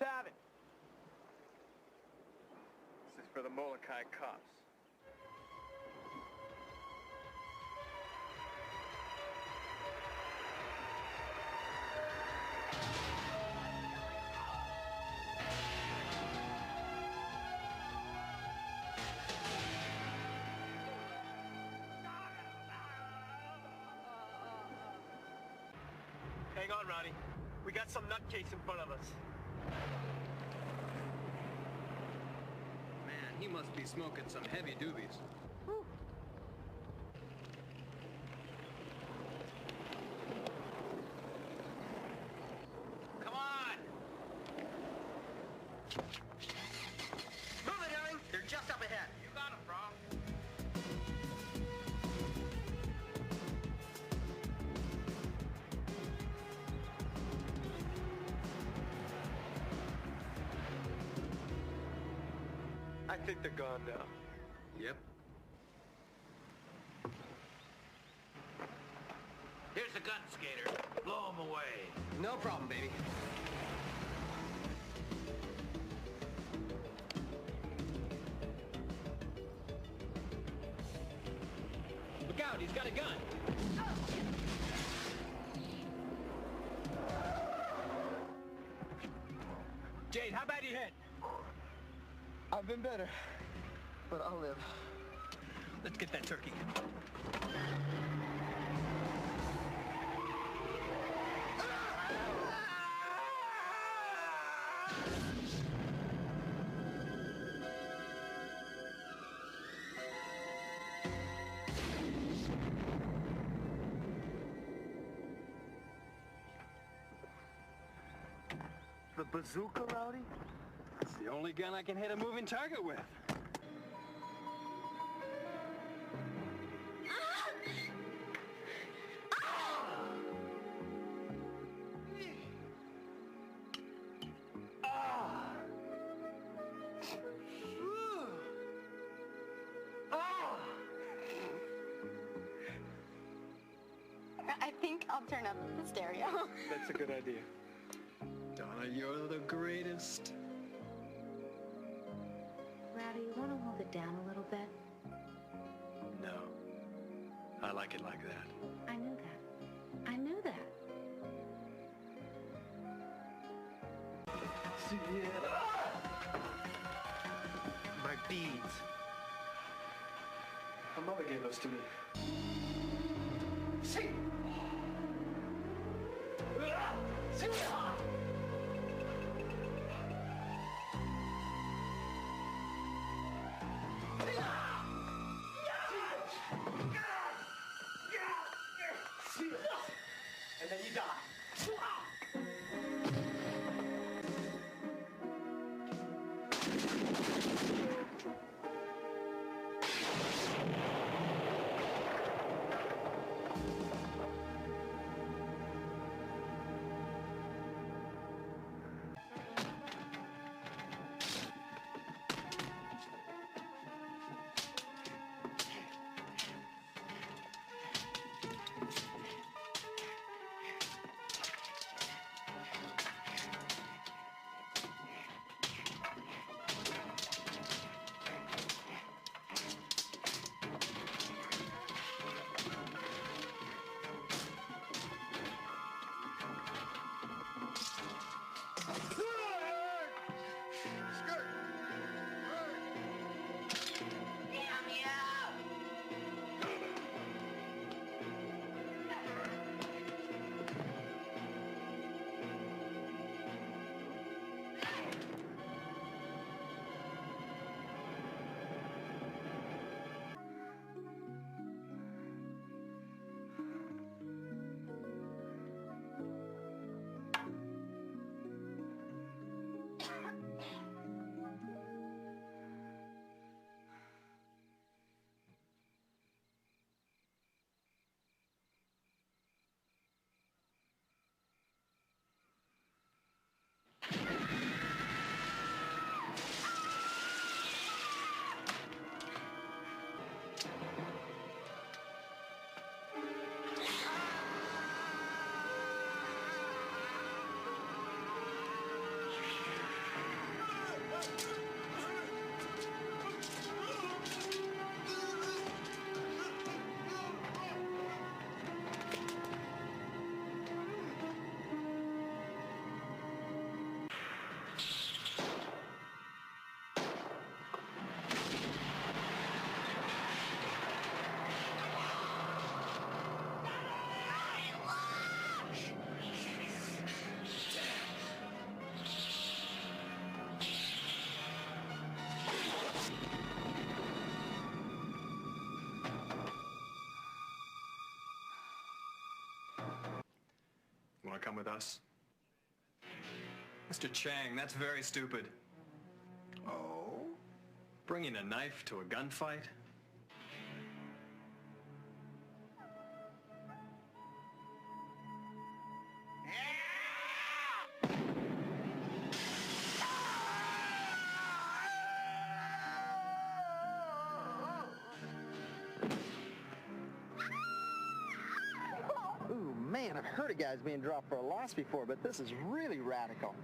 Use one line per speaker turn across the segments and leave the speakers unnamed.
Let's have it. This is for the Molokai cops. Hang on, Ronnie. We got some nutcase in front of us.
Man, he must be smoking some heavy doobies.
Whew.
Come on!
Move it, Herring! They're just up ahead.
You got him, bro.
I think they're gone now.
Yep.
Here's a gun, skater. Blow him away.
No problem, baby. Look out, he's got a gun.
Jade, how bad you hit?
I've been better, but I'll live.
Let's get that turkey.
The bazooka, Rowdy?
It's the only gun I can hit a moving target with.
I think I'll turn up the stereo.
That's a good idea.
Donna, you're the greatest.
Rowdy, you want to hold it down a little bit?
No. I like it like that.
I knew that. I knew that.
My beads. My mother gave those to me. See! And then you die.
want to come with us? Mr. Chang, that's very stupid. Oh? Bringing a knife to a gunfight?
Ooh, man, I've heard of guys being dropped for a loss before, but this is really radical.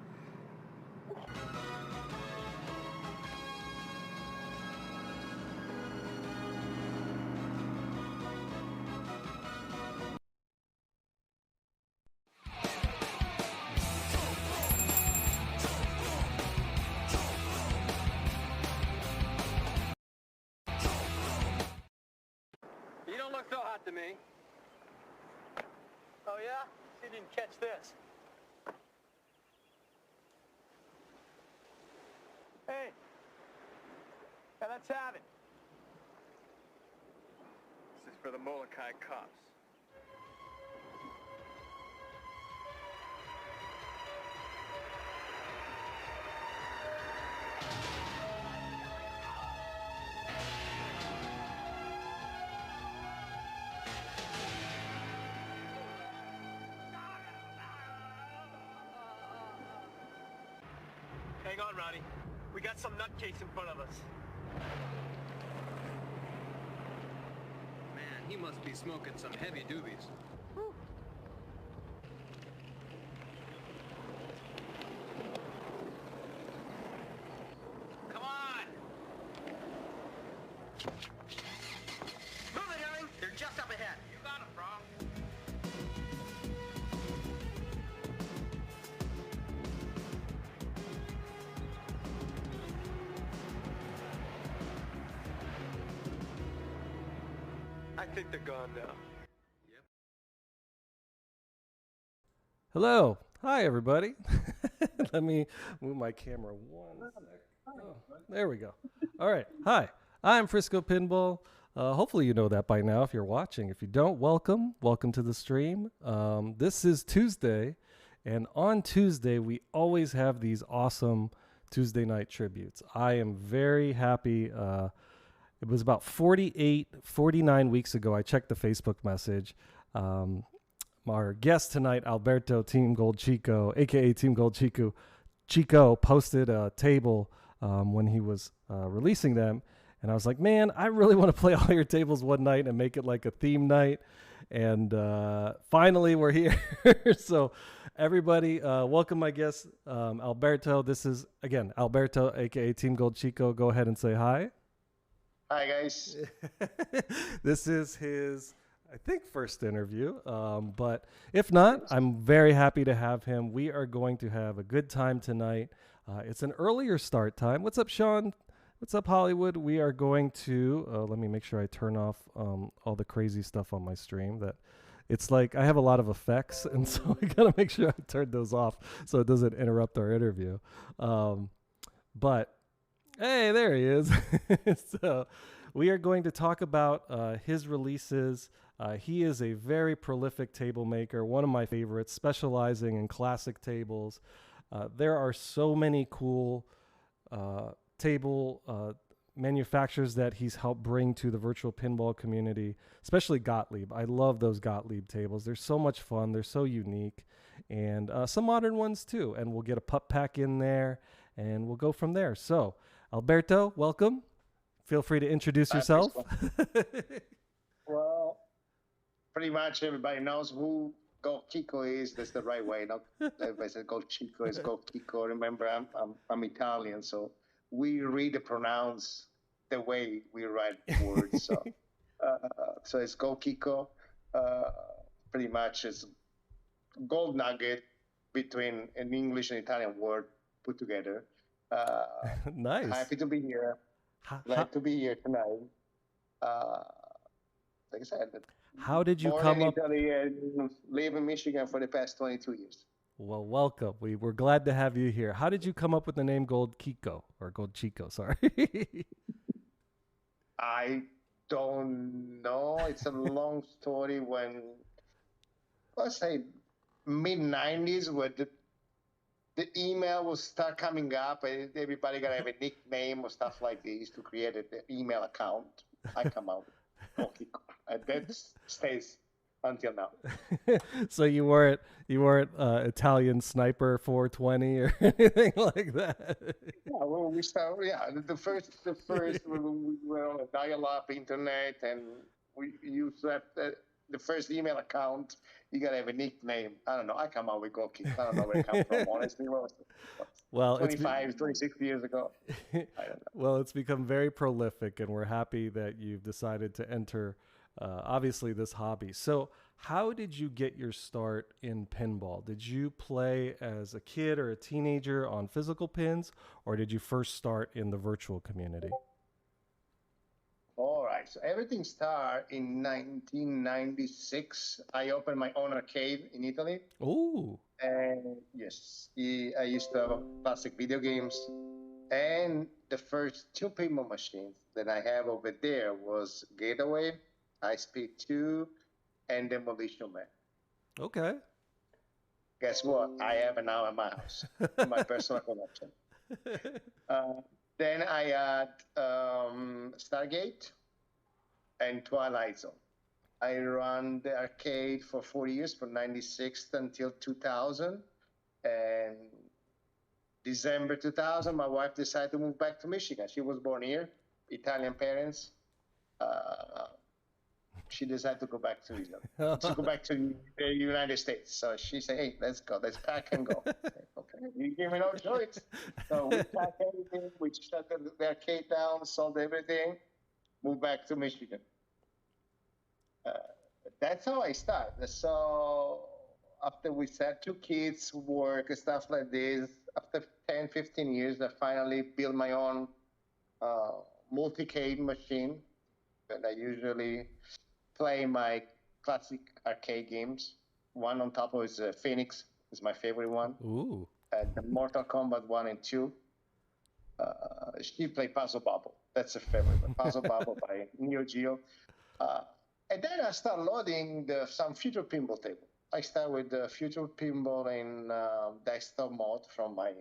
You don't look so hot to me. Oh, yeah? You didn't catch this. Hey. Yeah, let's have it.
This is for the Molokai cops.
Hang on, Ronnie. We got some nutcase in front of us.
Man, he must be smoking some heavy doobies.
Come on! Move it, Herring! They're just up ahead. You got them, bro.
I think they're gone now.
Hello. Hi, everybody. Let me move my camera one sec. Oh, there we go. All right. Hi, I'm Frisco Pinball. Hopefully you know that by now if you're watching. If you don't, welcome. Welcome to the stream. This is Tuesday, and on Tuesday, we always have these awesome Tuesday night tributes. I am very happy. It was about 49 weeks ago. I checked the Facebook message. Our guest tonight, Alberto Team GoldChicco, a.k.a. Team GoldChicco, Chico posted a table when he was releasing them. And I was like, man, I really want to play all your tables one night and make it like a theme night. And finally, we're here. So everybody, welcome my guest, Alberto. This is, again, Alberto, a.k.a. Team GoldChicco. Go ahead and say hi.
Hi, guys.
This is his, I think, first interview. But if not, I'm very happy to have him. We are going to have a good time tonight. It's an earlier start time. What's up, Sean? What's up, Hollywood? We are going to, let me make sure I turn off all the crazy stuff on my stream. That it's like I have a lot of effects, and so I got to make sure I turn those off so it doesn't interrupt our interview. But hey, there he is. So we are going to talk about his releases. He is a very prolific table maker, one of my favorites, specializing in classic tables. There are so many cool table manufacturers that he's helped bring to the virtual pinball community, especially Gottlieb. I love those Gottlieb tables. They're so much fun. They're so unique. And some modern ones too. And we'll get a pup pack in there and we'll go from there. So Alberto, welcome. Feel free to introduce yourself.
Well, pretty much everybody knows who GoldChicco is. That's the right way. Not everybody says GoldChicco is GoldChicco. Remember, I'm Italian, so we read and pronounce the way we write words. So, so it's GoldChicco. Pretty much it's gold nugget between an English and Italian word put together.
Nice.
Happy to be here. Glad to be here tonight. Like I said,
how did you
born
come
in
up?
Italy and live in Michigan for the past 22 years.
Well, welcome. We're glad to have you here. How did you come up with the name GoldChicco or GoldChicco? Sorry.
I don't know. It's a long story. When, let's say, mid 90s where the email will start coming up and everybody got to have a nickname or stuff like this to create an email account. I come out with GoldChicco. And that stays until now.
So you weren't Italian Sniper 420 or anything like that?
Yeah, well, we start. Yeah, the first when we were on a dial-up internet, and we used that the first email account. You gotta have a nickname. I don't know. I come out with GoldChicco. I don't know where it comes from. Honestly,
well,
25, 26 years ago. I don't know.
Well, it's become very prolific, and we're happy that you've decided to enter, obviously, this hobby. So, how did you get your start in pinball? Did you play as a kid or a teenager on physical pins, or did you first start in the virtual community?
All right. So everything started in 1996. I opened my own arcade in Italy.
Ooh.
And yes, I used to have classic video games. And the first two pinball machines that I have over there was Gateway, High Speed 2, and Demolition Man.
Okay.
Guess what? I have it now in my house, in my personal collection. Then I had Stargate and Twilight Zone. I ran the arcade for 4 years, from 96 until 2000. And December 2000, my wife decided to move back to Michigan. She was born here, Italian parents. She decided to go back to the United States. So she said, "Hey, let's go. Let's pack and go." Okay, you give me no choice. So we packed everything. We shut the arcade down, sold everything, moved back to Michigan. That's how I started. So after we had two kids, work and stuff like this, after 10, 15 years, I finally built my own multi-cade machine that I usually play my classic arcade games. One on top of is Phoenix, is my favorite one.
Ooh.
The Mortal Kombat 1 and 2. She played Puzzle Bobble. That's a favorite one. Puzzle Bobble by Neo Geo. And then I start loading some Future Pinball table. I start with the Future Pinball in desktop mode from my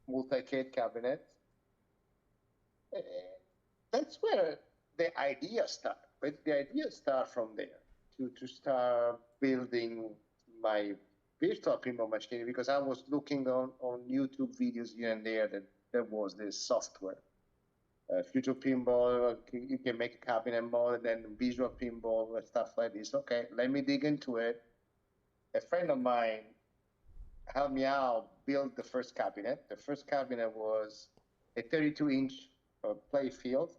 multi-cade cabinet. That's where the idea started. But the idea started from there to start building my virtual pinball machine, because I was looking on YouTube videos here and there that there was this software. Future Pinball, you can make a cabinet mode, and then visual pinball and stuff like this. Okay, let me dig into it. A friend of mine helped me out build the first cabinet. The first cabinet was a 32-inch play field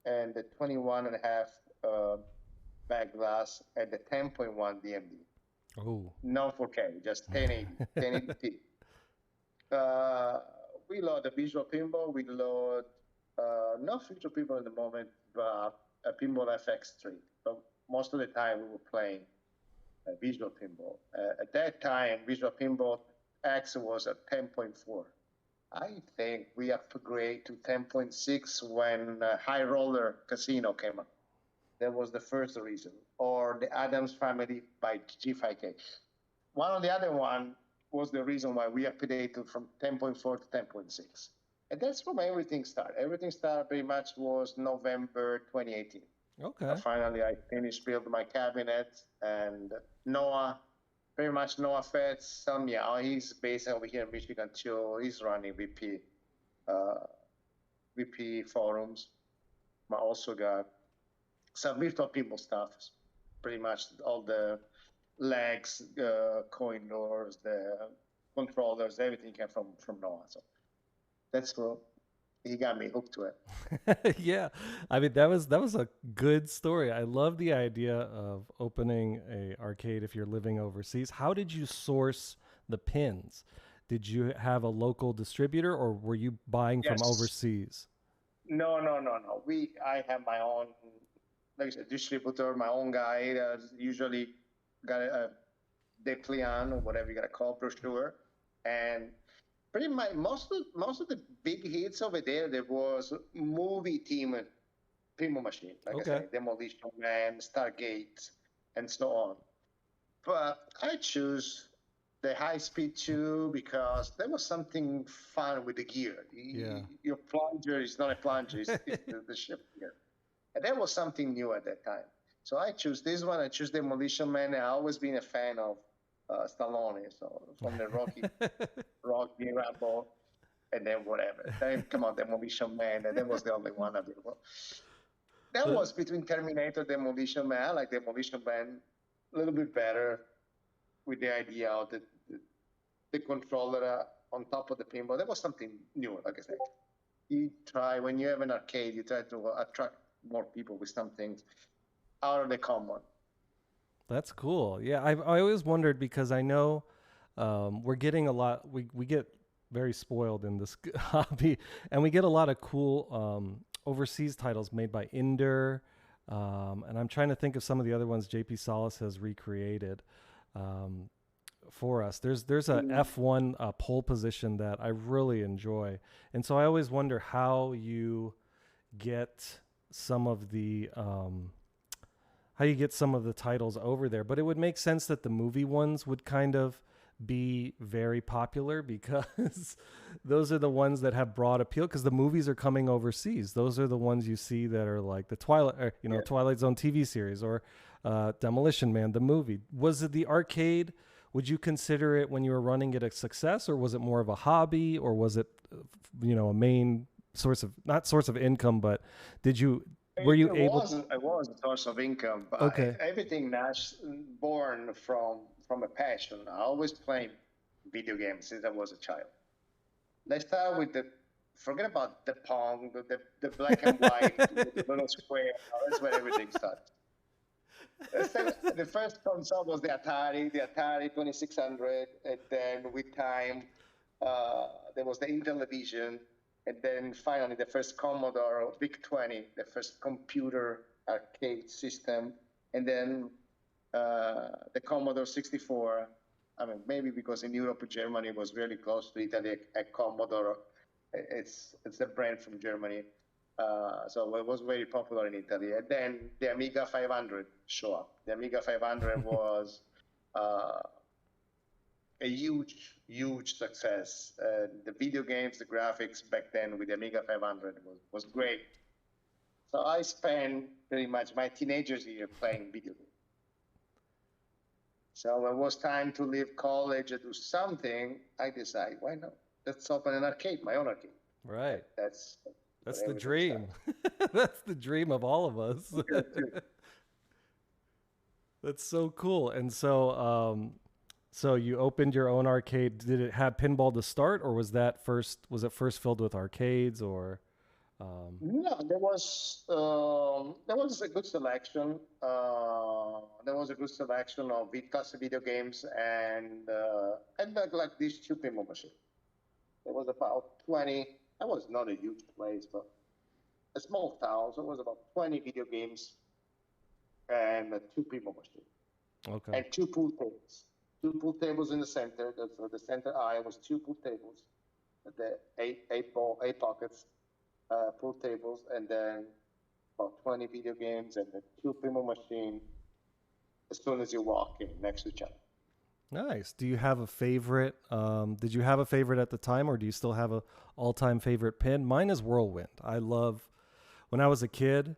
and the 21.5 back glass and the 10.1 DMD.
Oh.
No 4K, just 1080p. We load the visual pinball. We load not Future Pinball in the moment, but a Pinball FX3. But most of the time we were playing visual pinball. At that time, visual pinball X was at 10.4. I think we upgraded to 10.6 when High Roller Casino came up. That was the first reason. Or the Addams Family by G5K. One of the other one was the reason why we updated from 10.4 to 10.6. And that's when everything started. Everything started pretty much was November 2018.
Okay.
Finally, I finished building my cabinet, and Noah Fetz, he's based over here in Michigan too. He's running VP forums. I also got some virtual pinball stuff, pretty much all the legs, coin doors, the controllers, everything came from Noah. So that's cool. He got me hooked to it.
Yeah, I mean that was a good story. I love the idea of opening a arcade if you're living overseas. How did you source the pins? Did you have a local distributor, or were you buying from overseas?
No. I have my own, like I said, distributor, my own guy. Usually got a dépliant or whatever you gotta call, brochure, and pretty much most of the big hits over there was movie team pinball machine, like I said, Demolition Man, Stargate, and so on. But I choose the high speed too, because there was something fun with the gear. Your plunger is not a plunger, it's the shift gear. And that was something new at that time. So I choose this one. I choose Demolition Man. I've always been a fan of Stallone, so from the Rocky Rambo, and then whatever. Then come on, Demolition Man, and that was the only one available. That was between Terminator, Demolition Man. I like Demolition Man a little bit better, with the idea of the controller on top of the pinball. That was something new, like I said. When you have an arcade, you try to attract more people with something out of the common.
That's cool. Yeah, I always wondered, because I know we're getting a lot, we get very spoiled in this hobby, and we get a lot of cool overseas titles made by Ender, and I'm trying to think of some of the other ones JP Salas has recreated for us. There's a F1 pole position that I really enjoy, and so I always wonder how you get some of the titles over there. But it would make sense that the movie ones would kind of be very popular, because those are the ones that have broad appeal, because the movies are coming overseas. Those are the ones you see that are like the Twilight Zone TV series, or Demolition Man the movie. Was it the arcade? Would you consider it, when you were running it, a success, or was it more of a hobby, or was it a main source of income, but were you able to?
It was a source of income, but
okay.
Everything born from a passion. I always played video games since I was a child. Let's start with forget about the Pong, the black and white, the little square. That's where everything starts. The first console was the Atari 2600, and then with time, there was the Intellivision, and then finally the first Commodore VIC-20, the first computer arcade system, and then the Commodore 64. I mean, maybe because in Europe, Germany was really close to Italy. A Commodore, it's a brand from Germany. So it was very popular in Italy. And then the Amiga 500 showed up. The Amiga 500 was a huge success. The video games, the graphics back then with the Amiga 500 was great. So I spent pretty much my teenagers years playing video games. So when it was time to leave college and do something, I decided, why not? Let's open an arcade, my own arcade.
Right.
That's
the dream. That's the dream of all of us. That's so cool. And so you opened your own arcade. Did it have pinball to start, or was it first filled with arcades, or?
No, there was a good selection. There was a good selection of classic video games and like these two pinball machines. There was about 20. That was not a huge place, but a small town. So it was about 20 video games and two pinball machines.
Okay.
And two pool tables. Two pool tables in the center. So the center aisle was two pool tables. The eight pockets. Pool tables, and then about 20 video games and the two pinball machine as soon as you walk in next to each other.
Nice. Do you have a favorite? Did you have a favorite at the time, or do you still have a all-time favorite pin? Mine is Whirlwind. I love, when I was a kid,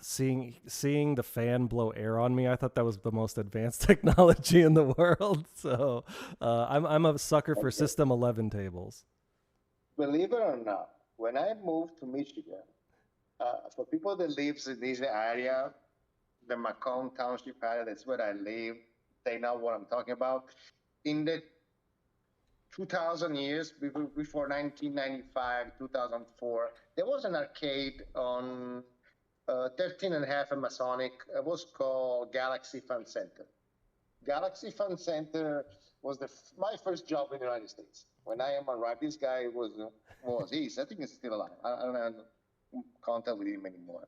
seeing the fan blow air on me. I thought that was the most advanced technology in the world. So I'm a sucker for System 11 tables.
Believe it or not, when I moved to Michigan, for people that lives in this area, the Macomb Township area, that's where I live, they know what I'm talking about. In the 2000 years, before 1995, 2004, there was an arcade on 13 and a half and Masonic. It was called Galaxy Fun Center. Galaxy Fun Center was my first job in the United States. When I arrived, this guy I think he's still alive. I don't have contact with him anymore.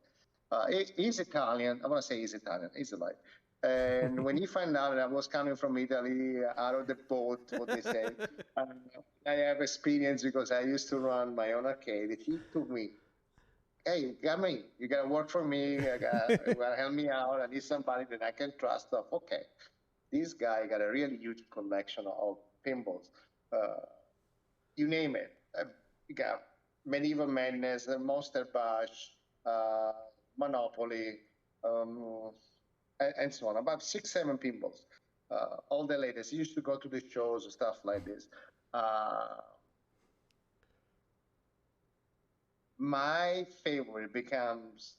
He's Italian. I want to say he's Italian. He's alive. And when he found out that I was coming from Italy, out of the boat, what they say, I have experience because I used to run my own arcade. He took me, hey, you got me. You got to work for me. You got to help me out. I need somebody that I can trust. Okay. This guy got a really huge collection of pinballs. You name it. You got Medieval Madness, Monster Bash, Monopoly, and so on. About 6, 7 pinballs. All the latest. You used to go to the shows and stuff like this. My favorite becomes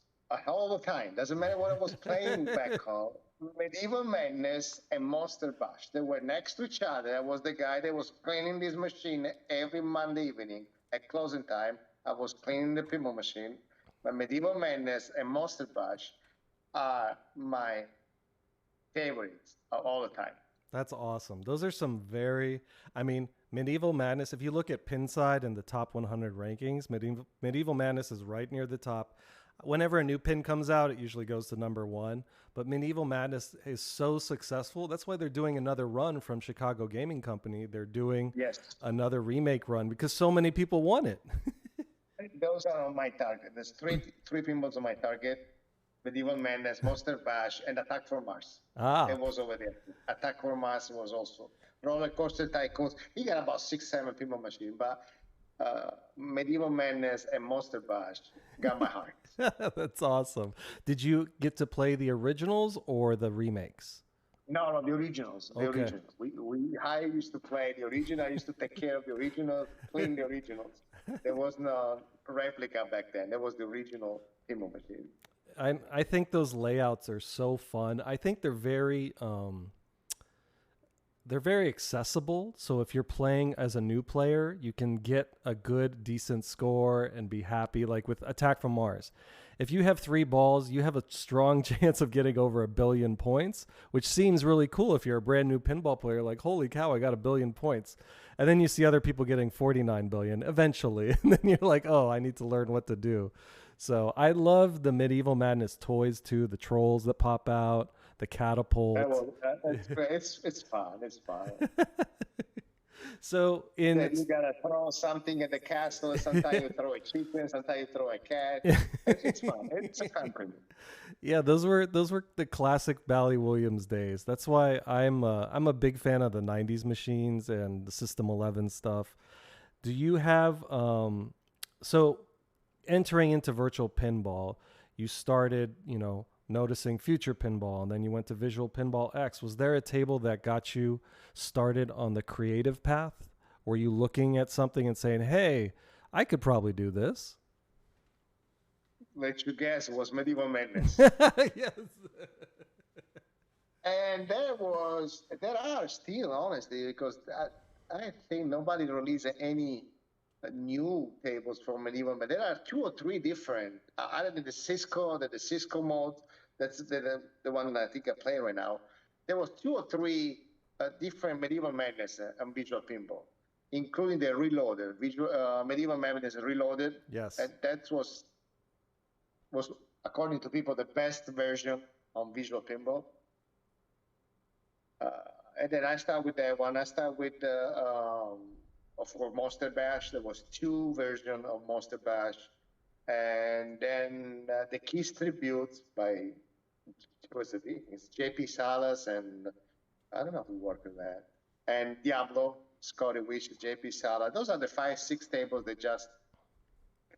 all the time. Doesn't matter what I was playing back home. Medieval Madness and Monster Bash. They were next to each other. I was the guy that was cleaning this machine every Monday evening at closing time. I was cleaning the pinball machine. But Medieval Madness and Monster Bash are my favorites of all the time.
That's awesome. Those are some very, I mean, Medieval Madness, if you look at Pinside and the top 100 rankings, Medieval Madness is right near the top. Whenever a new pin comes out, it usually goes to number 1. But Medieval Madness is so successful. That's why they're doing another run from Chicago Gaming Company. They're doing another remake run because so many people want it.
Those are on my target. There's three pinballs on my target. Medieval Madness, Monster Bash, and Attack for Mars. It was over there. Attack for Mars was also. Roller Coaster Tycoons. He got about 6, 7 pinball machines, but Medieval Madness and Monster Bash got my heart.
That's awesome. Did you get to play the originals or the remakes?
No, the originals. The originals. I used to play the original. I used to take care of the original, clean the originals. There was no replica back then. There was the original pinball machine.
I think those layouts are so fun. I think they're very accessible. So if you're playing as a new player, you can get a good, decent score and be happy. Like with Attack from Mars, if you have 3 balls, you have a strong chance of getting over 1 billion points, which seems really cool if you're a brand new pinball player. Like, holy cow, I got 1 billion points. And then you see other people getting 49 billion eventually. And then you're like, oh, I need to learn what to do. So I love the Medieval Madness toys too, the trolls that pop out, the catapult.
It's fun. It's fun.
So
you gotta throw something at the castle. Sometimes you throw a chicken. Sometimes you throw a cat. It's fun. It's a fun thing.
Yeah, those were the classic Bally Williams days. That's why I'm a big fan of the '90s machines and the System 11 stuff. Do you have so? Entering into virtual pinball, you started, noticing Future Pinball, and then you went to Visual Pinball X. Was there a table that got you started on the creative path? Were you looking at something and saying, hey, I could probably do this?
Let you guess, it was Medieval Madness.
Yes.
And there are still, honestly, because I think nobody released any new tables from Medieval, but there are 2 or 3 different. Other than the Cisco mode, that's the one that I think I play right now. There was 2 or 3 different Medieval Madness on Visual Pinball, including the Reloaded, Medieval Madness Reloaded.
Yes,
and that was according to people the best version on Visual Pinball. And then I start with that one. I start with for Monster Bash. There was 2 versions of Monster Bash, and then the Kiss Tribute by it's JP Salas, and I don't know who worked on that, and Diablo, Scotty Wish, JP Salas. Those are the 5, 6 tables that just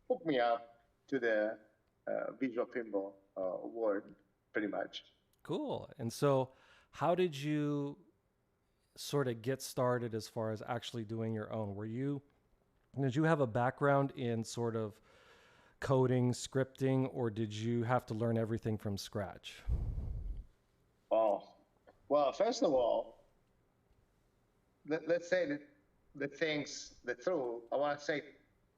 hooked me up to the Visual Pinball world, pretty much.
Cool. And so how did you sort of get started as far as actually doing your own? Did you have a background in sort of coding, scripting, or did you have to learn everything from scratch?
Well, first of all, let's say the truth. I want to say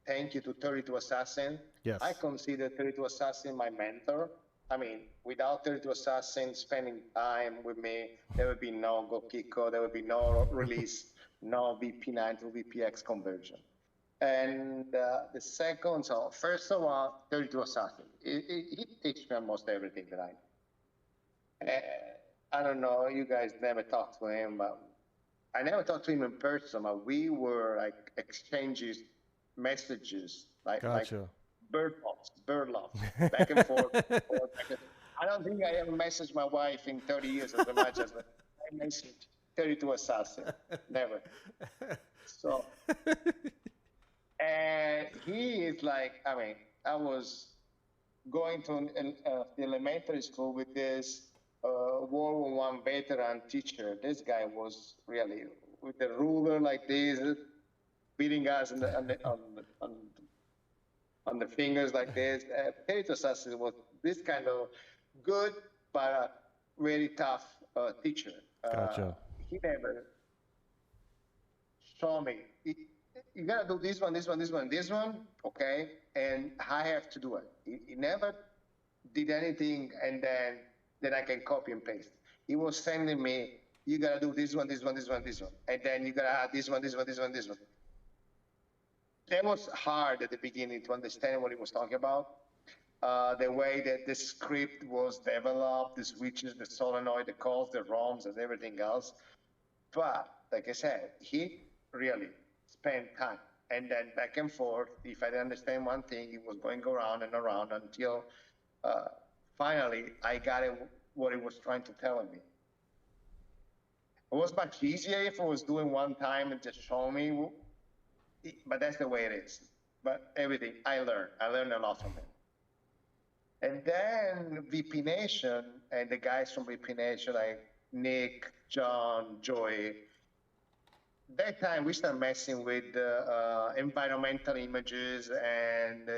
thank you to 32 Assassin.
Yes.
I consider 32 Assassin my mentor. I mean, without 32 Assassin spending time with me, there would be no GoldChicco, there would be no release, no VP9 to VPX conversion. And the second, so first of all, 32 Assassin. He teach me almost everything that I know. I don't know, you guys never talked to him, but I never talked to him in person, but we were like exchanging messages, like bird love, back and forth. I don't think I ever messaged my wife in 30 years as much as I messaged 32 Assassin. Never. So, and he is like, I mean, I was going to the elementary school with this World War One veteran teacher. This guy was really with the ruler like this, beating us on the fingers like this. Potato Assassin was this kind of good but very tough teacher.
Gotcha.
He never showed me. You gotta do this one, this one, this one, this one, okay? And I have to do it. He never did anything, and then I can copy and paste. He was sending me, you gotta do this one, this one, this one, this one, and then you gotta add this one, this one, this one, this one. That was hard at the beginning to understand what he was talking about. The way that the script was developed, the switches, the solenoid, the calls, the ROMs, and everything else. But like I said, he really spent time, and then back and forth. If I didn't understand one thing, he was going around and around until finally I got it, what he was trying to tell me. It was much easier if I was doing one time and just show me, but that's the way it is. But everything I learned a lot from him. And then VP Nation and the guys from VP Nation, like Nick, John, Joey, that time we started messing with environmental images and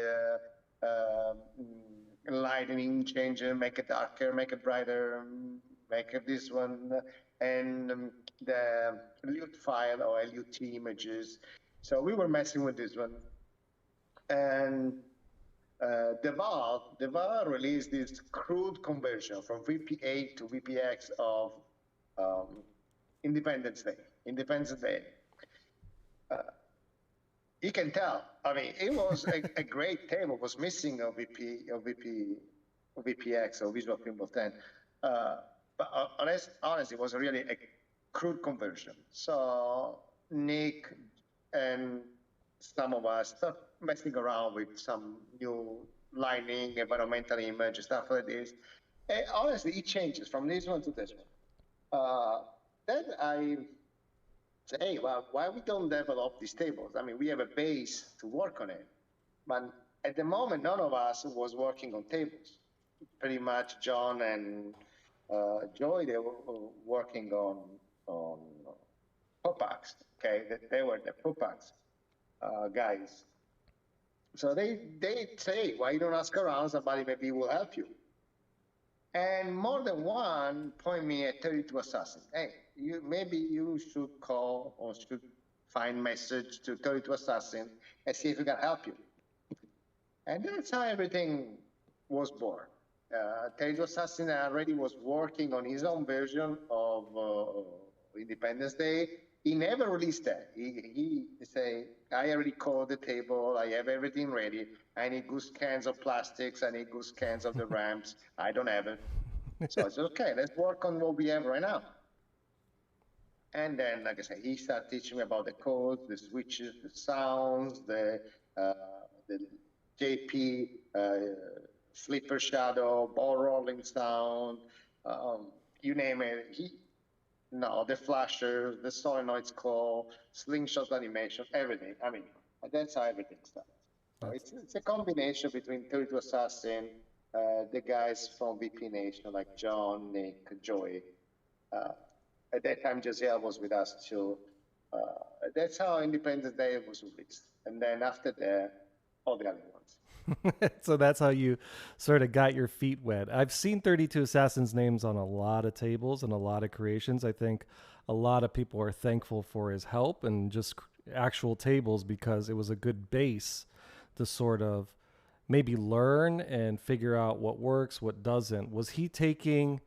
lighting changer, make it darker, make it brighter, make it this one, and the LUT file or LUT images. So we were messing with this one. And Deval released this crude conversion from VP8 to VPX of Independence Day. You can tell. I mean, it was a great table. It was missing a VPX or Visual Pinball 10. But honestly, it was really a crude conversion. So Nick and some of us started messing around with some new lighting, environmental image, stuff like this. And honestly, it changes from this one to this one. Then I say, hey, well, why we don't develop these tables? I mean, we have a base to work on it. But at the moment, none of us was working on tables. Pretty much John and Joy, they were working on pop-ups, okay? They were the pop-ups guys. So they say, why you don't ask around, somebody maybe will help you. And more than one point me at 32 Assassin. Hey, maybe you should call or should find message to 32 Assassin and see if we can help you. And that's how everything was born. 32 Assassin already was working on his own version of Independence Day. He never released that. He say, I already called the table. I have everything ready. I need good scans of plastics. I need good scans of the ramps. I don't have it. So I said, okay, let's work on what we have right now. And then, like I said, he started teaching me about the codes, the switches, the sounds, the JP, slipper shadow, ball rolling sound, you name it. The flashers, the solenoids call, slingshot animation, everything. I mean, that's how everything starts. So it's a combination between 32 Assassin, the guys from VP Nation, like John, Nick, Joey. At that time, Josiel was with us too. That's how Independence Day was released. And then after that, all the other ones.
So that's how you sort of got your feet wet. I've seen 32 Assassins' names on a lot of tables and a lot of creations. I think a lot of people are thankful for his help and just actual tables because it was a good base to sort of maybe learn and figure out what works, what doesn't. Was he taking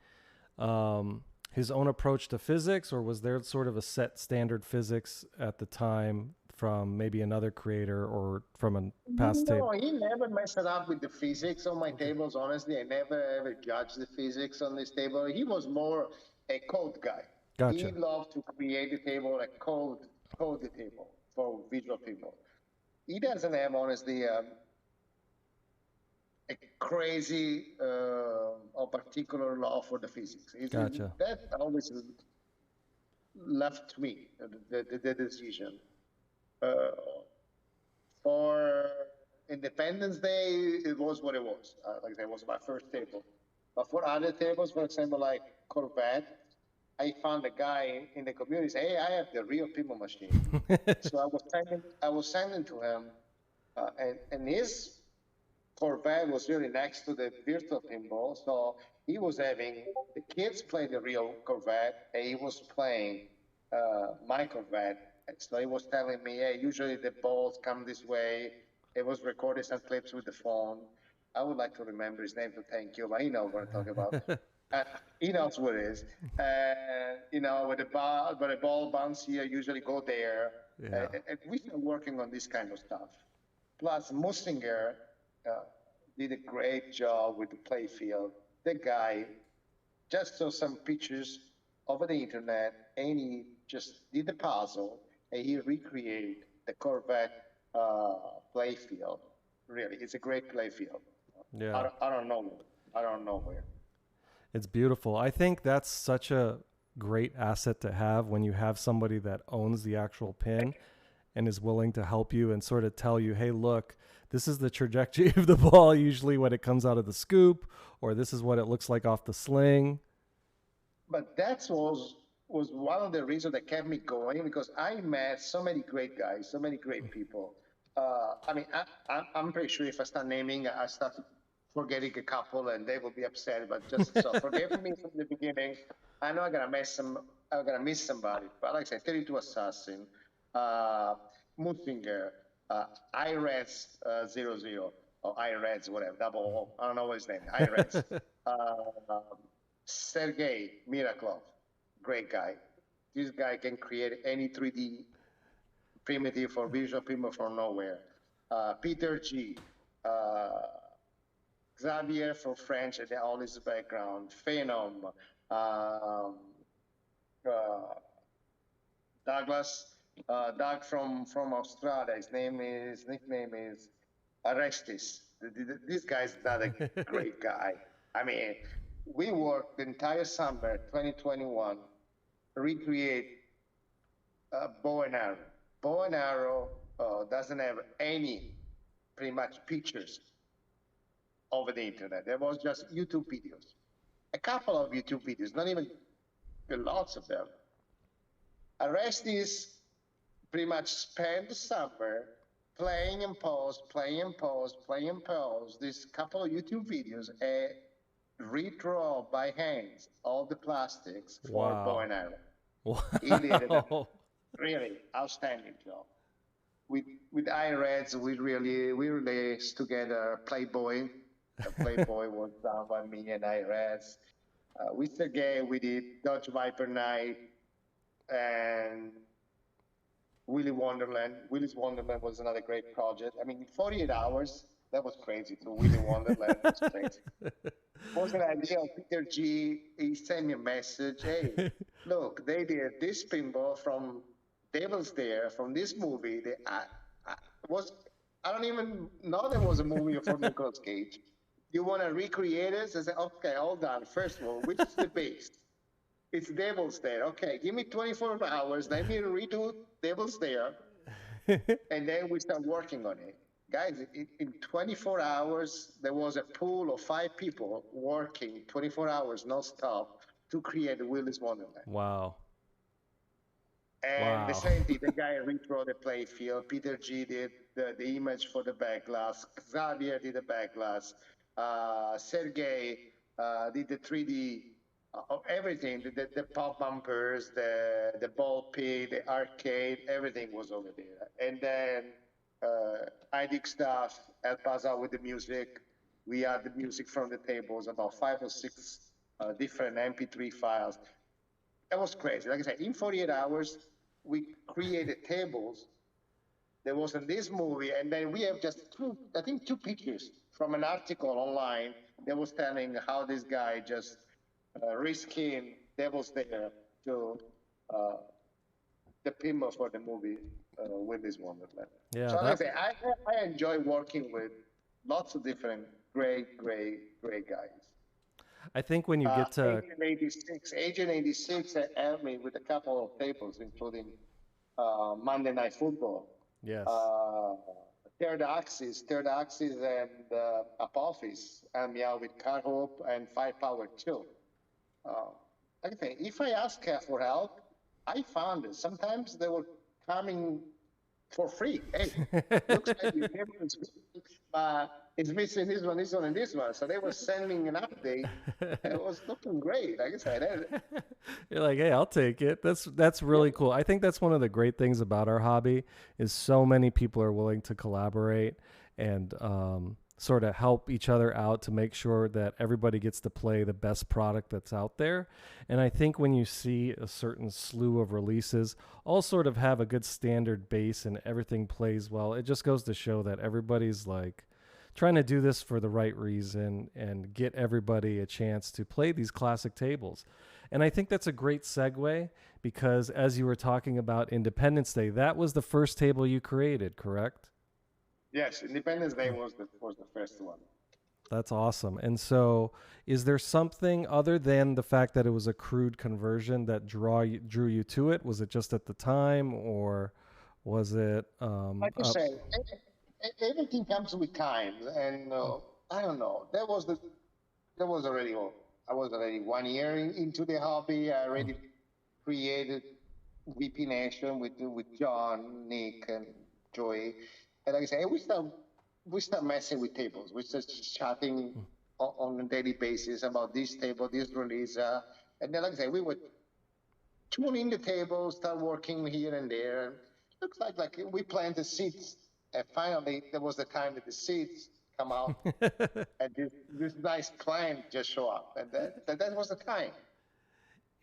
his own approach to physics, or was there sort of a set standard physics at the time from maybe another creator or from a past table?
No, he never messed up with the physics on my tables, honestly. I never ever judged the physics on this table. He was more a code guy.
Gotcha.
He loved to create the table, like code the table for visual people. He doesn't have, honestly, a crazy or particular law for the physics.
Gotcha.
That always left to me the decision. Uh, for Independence Day, it was what it was. Like I said, it was my first table. But for other tables, for example, like Corvette, I found a guy in the community say, "Hey, I have the real pinball machine." So I was sending to him, and his Corvette was really next to the virtual pinball. So he was having the kids play the real Corvette, and he was playing my Corvette. So he was telling me, "Hey, usually the balls come this way." It was recording some clips with the phone. I would like to remember his name to thank you, but he knows what I'm talking about. He knows what it is. With the ball bounce here, usually go there.
Yeah.
And we started working on this kind of stuff. Plus, Musinger did a great job with the playfield. The guy just saw some pictures over the internet, and he just did the puzzle, and he recreated the Corvette playfield. Really, it's a great playfield.
Yeah.
I don't know. I don't know where.
It's beautiful. I think that's such a great asset to have when you have somebody that owns the actual pin and is willing to help you and sort of tell you, hey, look, this is the trajectory of the ball usually when it comes out of the scoop, or this is what it looks like off the sling.
But that was one of the reasons that kept me going, because I met so many great guys, so many great people. I'm pretty sure if I start naming, I start forgetting a couple, and they will be upset. But just so forgive me from the beginning. I know I'm gonna miss somebody. But like I said, 32 Assassin, Musinger, IREDS 00, or IREDS, whatever, double O. I don't know what his name is. IREDS. Sergey Miraklov, great guy. This guy can create any 3D primitive for visual pinball from nowhere. Peter G. Xavier from French and all his background. Phenom. Doug from Australia. His nickname is Arestis. This guy's not a great guy. I mean, we worked the entire summer 2021 recreate bow and arrow. Bow and arrow doesn't have any pretty much pictures over the internet. There was just YouTube videos, a couple of YouTube videos, not even lots of them. Arestis pretty much spent the summer playing and pause, this couple of YouTube videos, and redraw by hands all the plastics for bow and arrow.
Wow.
He did a really outstanding job. With IREDS, we released together Playboy. Playboy was done by me and IREDS. With Sergey, we did Dodge Viper Night and Willy Wonderland. Willy's Wonderland was another great project. I mean, 48 hours, that was crazy too. Willy Wonderland was crazy. Was an idea of Peter G. He sent me a message. Hey, look, they did this pinball from Devil's Dare, from this movie. I don't even know there was a movie for Nicolas Cage. You want to recreate it? I said, okay, hold on. First of all, which is the base? It's Devil's Dare. Okay, give me 24 hours. Let me redo Devil's Dare. And then we start working on it. Guys, in 24 hours, there was a pool of 5 people working 24 hours non-stop to create Willy's Wonderland.
Wow.
And the same thing, the guy redrew the play field. Peter G did the image for the back glass. Xavier did the back glass. Sergey did the 3D of everything, the pop bumpers, the ball pit, the arcade, everything was over there. And then I did stuff, help us out with the music. We had the music from the tables, about 5 or 6 different MP3 files. That was crazy. Like I said, in 48 hours, we created tables. There was in this movie, and then we have just 2 pictures from an article online that was telling how this guy just reskinned Devil's Dare to the pinball for the movie Willy's Wonderland.
Yeah,
so like I say, I enjoy working with lots of different great guys.
I think when you get to
Agent 86 helped me with a couple of tables, including Monday Night Football,
yes,
Third Axis, and Apophis, and me out with Car Hope and Firepower too. Like I say, if I ask for help, I found it. Sometimes they were coming for free. Hey, looks like your table is it's missing this one, and this one. So they were sending an update. And it was looking great. Like I said,
you're like, hey, I'll take it. That's really cool. I think that's one of the great things about our hobby is so many people are willing to collaborate and sort of help each other out to make sure that everybody gets to play the best product that's out there. And I think when you see a certain slew of releases all sort of have a good standard base and everything plays well, it just goes to show that everybody's like trying to do this for the right reason and get everybody a chance to play these classic tables. And I think that's a great segue because as you were talking about Independence Day, that was the first table you created, correct?
yes, Independence Day was the first one.
That's awesome. And so is there something other than the fact that it was a crude conversion that drew you to it? Was it just at the time or was it...
like you say, everything comes with time. And I don't know. I was already 1 year into the hobby. I already created VP Nation with John, Nick, and Joey. And like I say, we start messing with tables. We start chatting on a daily basis about this table, this release. And then, like I say, we would tune in the table, start working here and there. And looks like we planted the seeds. And finally, there was the time that the seeds come out. And this nice plant just show up. And that was the time.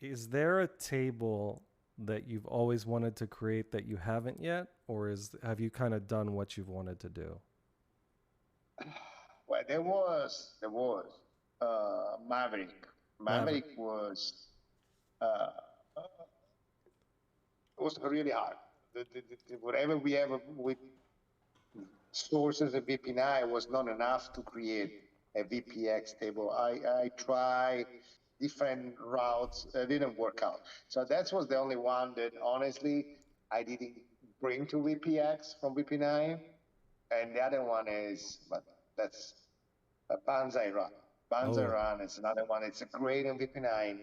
Is there a table that you've always wanted to create that you haven't yet? Or have you kind of done what you've wanted to do?
Well, there was Maverick. Maverick was really hard. Whatever we ever with sources of VP9 was not enough to create a VPX table. I tried different routes, didn't work out. So that was the only one that honestly I didn't bring to VPX from VP9. And the other one is, but that's a Banzai Run. Banzai Run is another one. It's a great on VP9,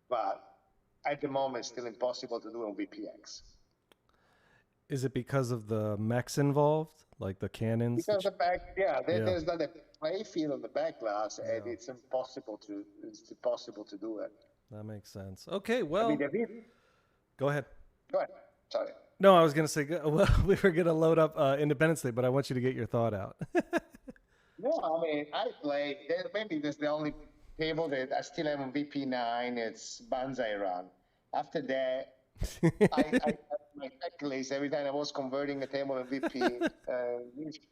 but at the moment, it's still impossible to do on VPX.
Is it because of the mechs involved, like the cannons?
Because there's not a play field on the back glass, and it's impossible to do it.
That makes sense. Okay, well, go ahead.
Go ahead. Sorry.
No, I was going to say, well, we were going to load up Independence Day, but I want you to get your thought out.
No, I mean, I played, maybe that's the only table that I still have on VP9, it's Banzai Run. After that, I my checklist every time I was converting a table on VP,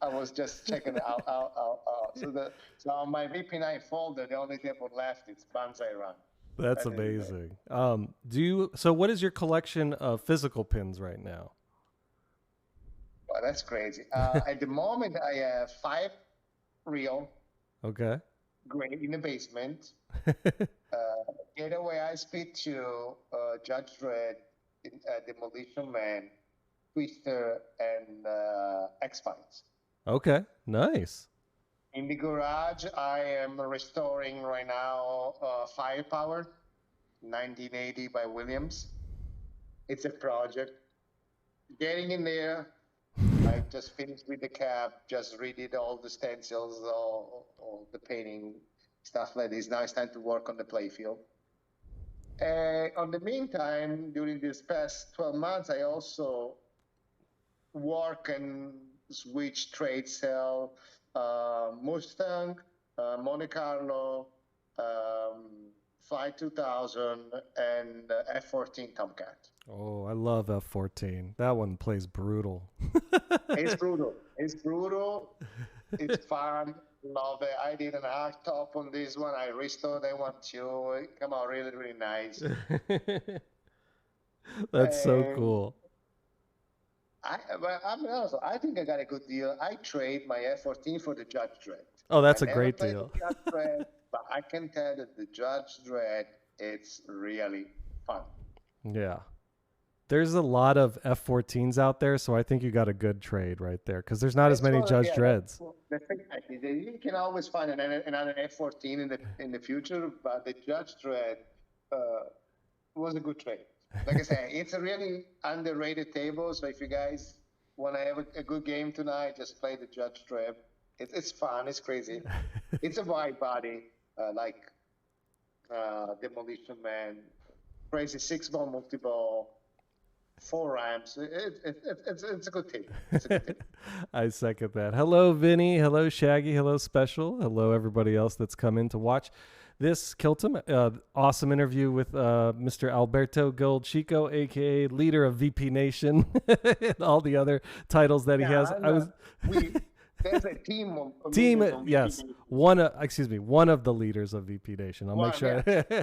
I was just checking it out. So on my VP9 folder, the only table left is Banzai Run.
That's amazing. So what is your collection of physical pins right now?
Well, that's crazy. At the moment, I have 5 real.
Okay.
Great in the basement. Getaway High Speed 2, Judge Dredd, Demolition Man, Twister, and X-Files.
Okay, nice.
In the garage, I am restoring right now Firepower, 1980 by Williams. It's a project. Getting in there, I just finished with the cab, just redid all the stencils, all the painting, stuff like this. Now it's time to work on the playfield. On the meantime, during this past 12 months, I also work and switch, trade, sell, Mustang, Monte Carlo, Fly 2000, and F-14 Tomcat.
Oh, I love F-14. That one plays brutal.
It's brutal. It's brutal. It's fun. Love it. I did an arc top on this one. I restored that one too. It came out really, really nice.
That's so cool.
I'm honest, I think I got a good deal. I trade my F-14 for the Judge Dredd.
Oh, that's a great deal.
but I can tell that the Judge Dredd, it's really fun.
Yeah. There's a lot of F-14s out there, so I think you got a good trade right there because there's not as many Judge Dredds.
You can always find another F-14 in the future, but the Judge Dredd was a good trade. Like I said, it's a really underrated table. So if you guys want to have a good game tonight, just play the Judge Dredd. It's fun. It's crazy. It's a wide body, like Demolition Man, crazy 6-ball multi-ball. 4 ramps. It's a good team. It's a good team.
I second that. Hello, Vinny. Hello, Shaggy. Hello, Special. Hello, everybody else that's come in to watch this Kiltum. Awesome interview with Mr. Alberto GoldChicco, a.k.a. leader of VP Nation, and all the other titles that he has.
There's a team of
yes. One of the leaders of VP Nation. I'll make sure. Yeah.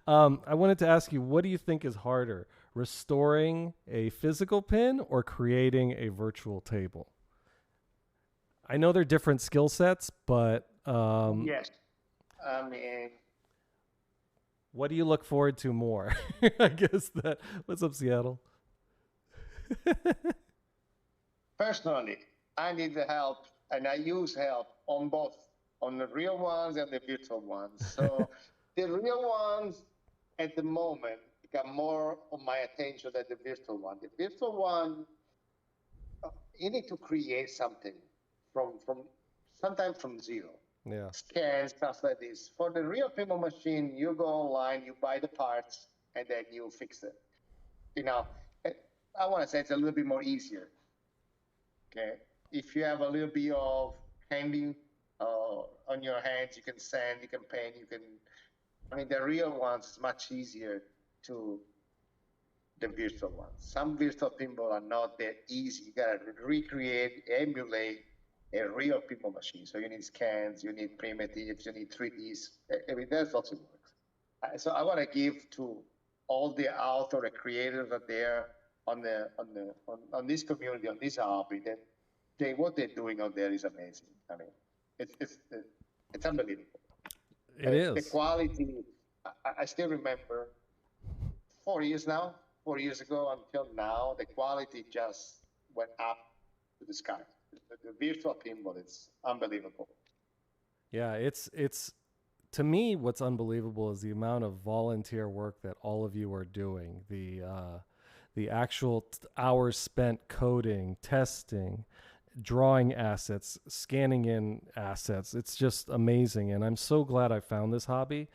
I wanted to ask you, what do you think is harder, restoring a physical pin or creating a virtual table? I know they're different skill sets, but
yes. I mean,
what do you look forward to more? I guess that. What's up, Seattle?
Personally, I need the help, and I use help on both, on the real ones and the virtual ones. So the real ones at the moment got more of my attention than the virtual one. The virtual one, you need to create something from sometimes from zero.
Yeah.
Scans, stuff like this. For the real pinball machine, you go online, you buy the parts, and then you fix it. You know, I want to say it's a little bit more easier. Okay, if you have a little bit of candy on your hands, you can sand, you can paint, you can. I mean, the real ones is much easier to the virtual ones. Some virtual pinball are not that easy. You gotta recreate, emulate a real pinball machine. So you need scans, you need primitives, you need 3Ds. I mean, there's lots of work. So I want to give to all the authors, the creators out there on this community, on this hobby, that what they're doing out there is amazing. I mean, it's unbelievable.
It is.
The quality. I still remember 4 years ago until now, the quality just went up to the sky. The virtual pinball is unbelievable.
Yeah, it's to me, what's unbelievable is the amount of volunteer work that all of you are doing. The actual hours spent coding, testing, drawing assets, scanning in assets. It's just amazing, and I'm so glad I found this hobby.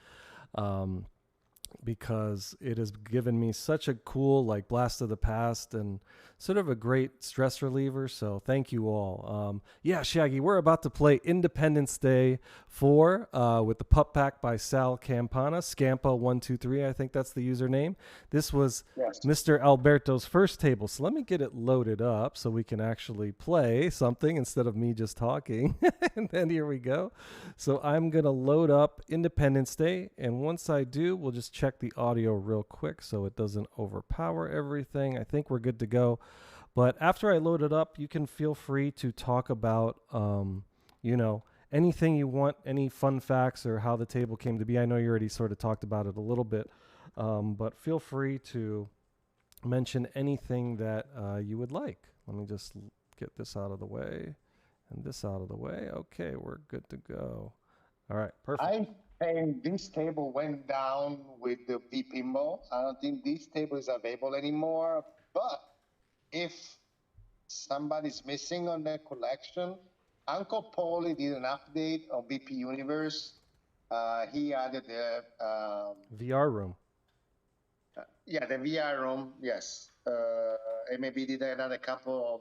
Because it has given me such a cool blast of the past and sort of a great stress reliever. So thank you all. Yeah, Shaggy, we're about to play Independence Day 4 with the Pup Pack by Sal Campana, Scampa123, I think that's the username. This was Mr. Alberto's first table. So let me get it loaded up so we can actually play something instead of me just talking. And then here we go. So I'm going to load up Independence Day. And once I do, we'll just check the audio real quick so it doesn't overpower everything. I think we're good to go. But after I load it up, you can feel free to talk about, anything you want, any fun facts or how the table came to be. I know you already sort of talked about it a little bit, but feel free to mention anything that you would like. Let me just get this out of the way and this out of the way. Okay, we're good to go. All right, perfect.
And this table went down with the Pinball. I don't think this table is available anymore. But if somebody's missing on their collection, Uncle Paulie did an update on VP Universe. He added the
VR room.
The VR room, yes. And maybe did another couple of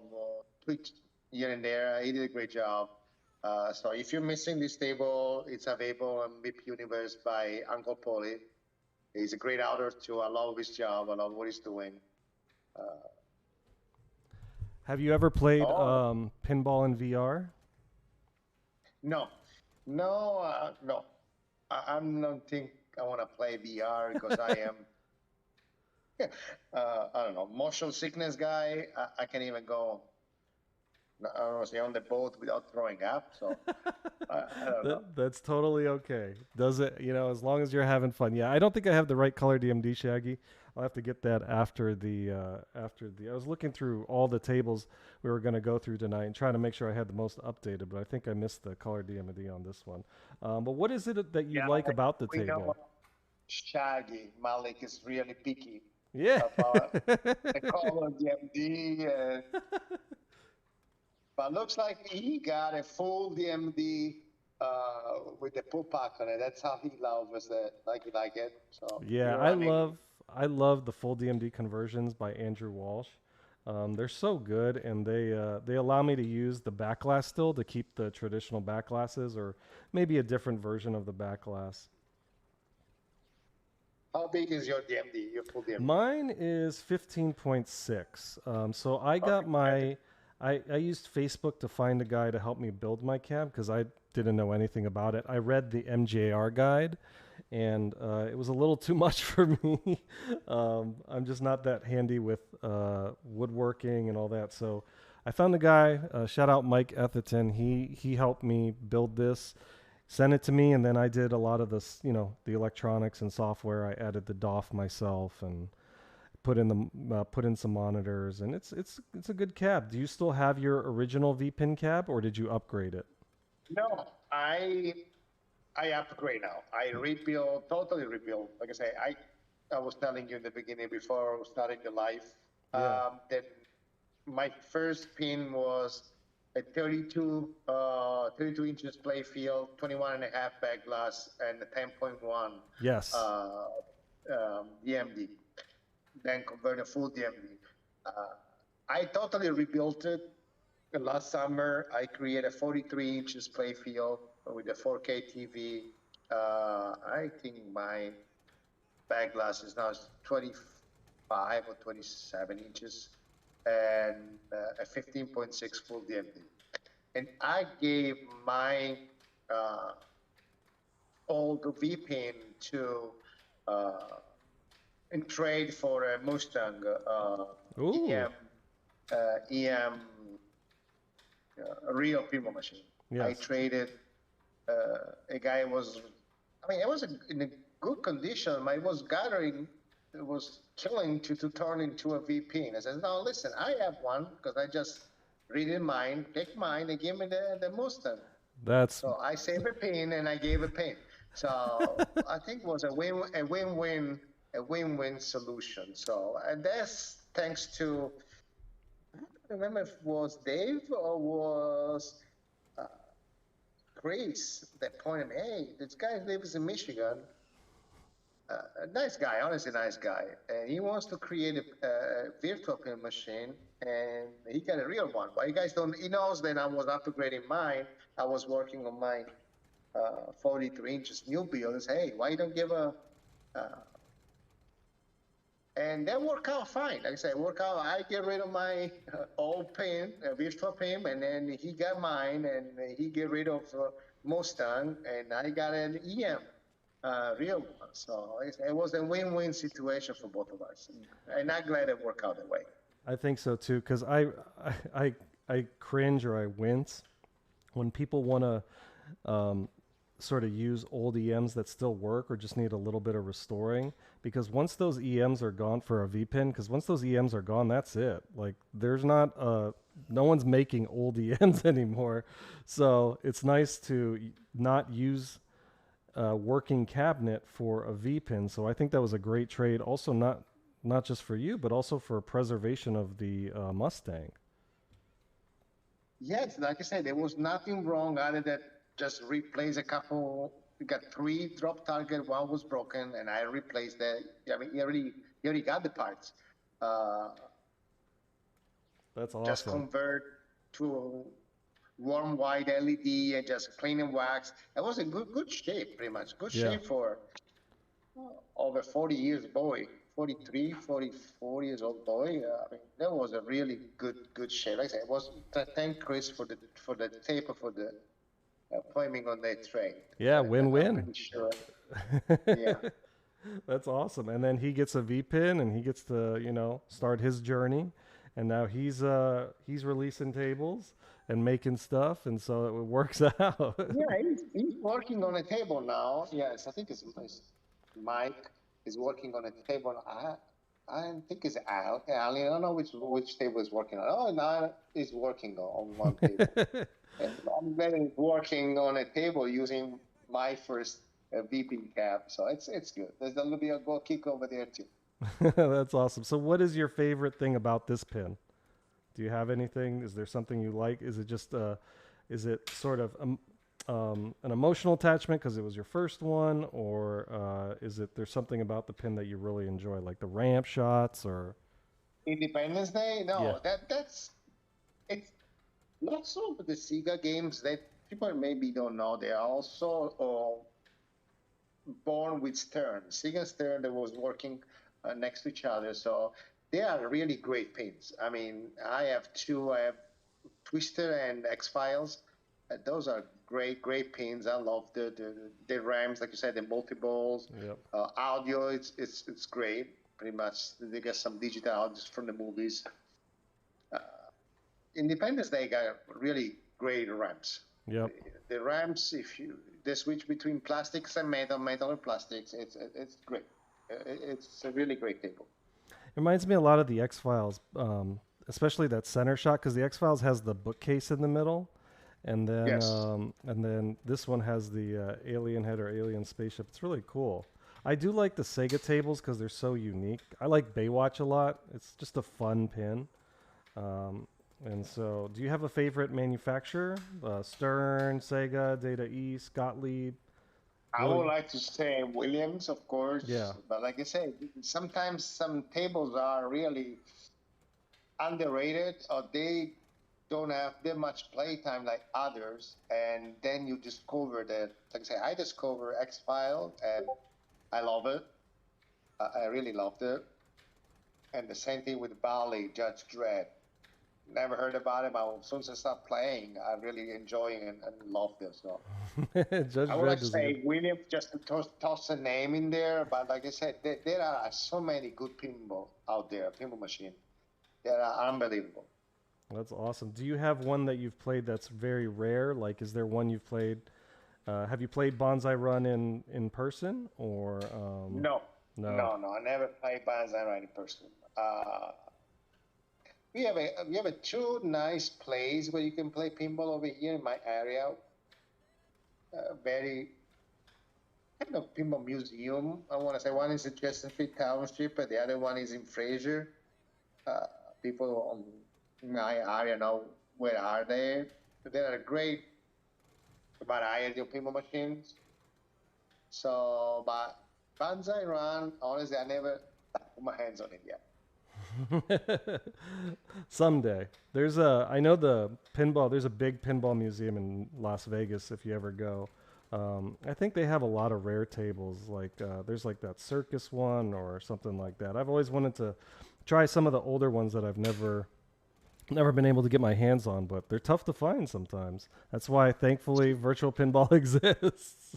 tweaks here and there. He did a great job. So if you're missing this table, it's available on VP Universe by Uncle Paulie. He's a great author too. I love his job. I love what he's doing.
Have you ever played pinball in VR?
No. I don't think I want to play VR because I am, I don't know, motion sickness guy. I can't even go I don't want to say on the boat without throwing up. So I don't know.
That's totally okay. Does it, as long as you're having fun. Yeah, I don't think I have the right color DMD, Shaggy. I'll have to get that after the. I was looking through all the tables we were going to go through tonight and trying to make sure I had the most updated, but I think I missed the color DMD on this one. But what is it that you like about the
we
table?
know Shaggy Malik is really picky
Yeah.
about the color DMD, but looks like he got a full DMD with the pull pack on it. That's how he loves it, like it. So
Yeah,
you're
I love the full DMD conversions by Andrew Walsh. They're so good, and they allow me to use the back glass still to keep the traditional back glasses, or maybe a different version of the back glass.
How big is your DMD? Your full DMD?
Mine is 15.6. So I got I used Facebook to find a guy to help me build my cab because I didn't know anything about it. I read the MJR guide, and it was a little too much for me. I'm just not that handy with woodworking and all that. So I found a guy, shout out Mike Etherton. He helped me build this, sent it to me, and then I did a lot of this, the electronics and software. I added the DOF myself and put in some monitors, and it's a good cab. Do you still have your original V-pin cab, or did you upgrade it?
No, I upgrade now. I totally rebuild. Like I say, I was telling you in the beginning before starting the life, that my first pin was a 32 inches play field, 21 and a half back glass, and a 10.1
Yes.
DMD. Then converted full DMD. I totally rebuilt it. Last summer, I created a 43 inches play field with a 4K TV. I think my back glass is now 25 or 27 inches, and a 15.6 full DMD. And I gave my old V-pin to in trade for a Mustang EM real pinball machine.
Yes.
I traded. A guy was, it was in a good condition. I was gathering, it was killing to turn into a V-pin. I said, no, listen, I have one because I just read in mine, take mine, and give me the Mustang. So I saved a pin and I gave a pin. So I think it was a win-win solution. So, and that's thanks to, I don't remember if it was Dave or was Chris that pointed me, hey, this guy lives in Michigan. A nice guy, honestly nice guy. And he wants to create a virtual pin machine, and he got a real one. But you guys don't, he knows that I was upgrading mine. I was working on my 43 inches new build. Hey, why you don't give and that worked out fine. Like I said, I get rid of my old pin, virtual pin, and then he got mine, and he get rid of Mustang, and I got an EM, real one. So it was a win-win situation for both of us, and I'm glad it worked out that way.
I think so too, because I cringe or I wince when people want to sort of use old EMs that still work or just need a little bit of restoring, because once those EMs are gone for a V-pin, because once those EMs are gone, that's it. Like there's not no one's making old EMs anymore. So it's nice to not use a working cabinet for a V-pin. So I think that was a great trade. Also not just for you, but also for preservation of the Mustang.
Yes, like I said, there was nothing wrong other than just replace a couple. We got 3 drop target, 1 was broken, and I replaced that. He already got the parts.
That's awesome.
Just convert to warm white LED and just clean and wax. It was a good shape, pretty much. Good shape for over 40 years boy. 43, 44 years old boy. That was a really good shape. Like I said, it was thank Chris for the taper for the pointing on that tray.
Yeah, win-win.
Really sure. Yeah.
That's awesome. And then he gets a V-pin and he gets to, start his journey. and now he's releasing tables and making stuff, and so it works out.
Yeah, he's working on a table now. Yes, I think it's Mike is working on a table. I think it's Al. I don't know which table he's working on. Oh, now he's working on one table. And I'm then working on a table using my first VP cap, so it's good. There's a little bit of GoldChicco over there too.
That's awesome. So what is your favorite thing about this pin? Do you have anything? Is there something you like? Is it just is it sort of an emotional attachment because it was your first one, or is it there's something about the pin that you really enjoy, like the ramp shots or
Independence Day? No,
Yeah.
that's it's not so for the Sega games that people maybe don't know. They are also born with Stern. Sega and Stern that was working next to each other, so they are really great pins. I mean, I have two. I have Twister and X-Files. Those are great pins. I love the RAMs, like you said, the multi-balls.
Yep.
Audio, it's great. Pretty much, they get some digital audio from the movies. Independence Day got really great ramps.
Yep.
The ramps, if they switch between plastics and metal or plastics, it's great. It's a really great table.
It reminds me a lot of the X-Files, especially that center shot, because the X-Files has the bookcase in the middle, and then
Yes.
and then this one has the alien head or alien spaceship. It's really cool. I do like the Sega tables because they're so unique. I like Baywatch a lot. It's just a fun pin. And so, do you have a favorite manufacturer? Stern, Sega, Data East, Gottlieb?
I would like to say Williams, of course.
Yeah.
But like I said, sometimes some tables are really underrated, or they don't have that much playtime like others. And then you discover that, like I say, I discover X-File, and I love it. I really loved it. And the same thing with Bali, Judge Dredd. Never heard about him. As soon as I start playing, I really enjoy and love this. So.
Judge
I would
Dredd
like to
is
say
good.
William just to toss a name in there, but like I said, there are so many good pinball out there, pinball machine. They are unbelievable.
That's awesome. Do you have one that you've played that's very rare? Like, is there one you've played? Have you played Bonsai Run in person or?
No.
No.
I never played Banzai Run in person. We have a two nice places where you can play pinball over here in my area. Very kind of pinball museum. I want to say one is in Chesterfield Township, and the other one is in Fraser. People in my area know where are they. There are a great variety of pinball machines. So, but Banzai Run, honestly, I never put my hands on it yet.
Someday. There's there's a big pinball museum in Las Vegas if you ever go. I think they have a lot of rare tables, like there's like that circus one or something like that. I've always wanted to try some of the older ones that I've never been able to get my hands on, but they're tough to find sometimes. That's why thankfully virtual pinball exists.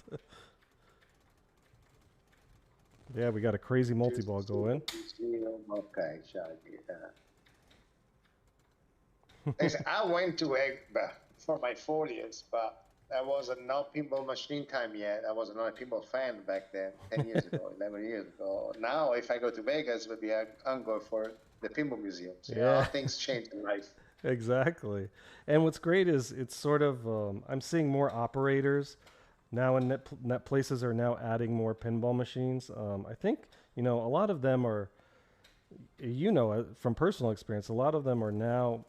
Yeah, we got a crazy multi-ball going.
Okay, I went to Egba for my 40th, but I wasn't not pinball machine time yet. I was not a pinball fan back then, 10 years ago, 11 years ago. Now, if I go to Vegas, maybe I'm going for the pinball museum. So
Yeah.
Things change in life.
Exactly. And what's great is it's sort of, I'm seeing more operators now, and net places are now adding more pinball machines. I think, a lot of them are, from personal experience, a lot of them are now,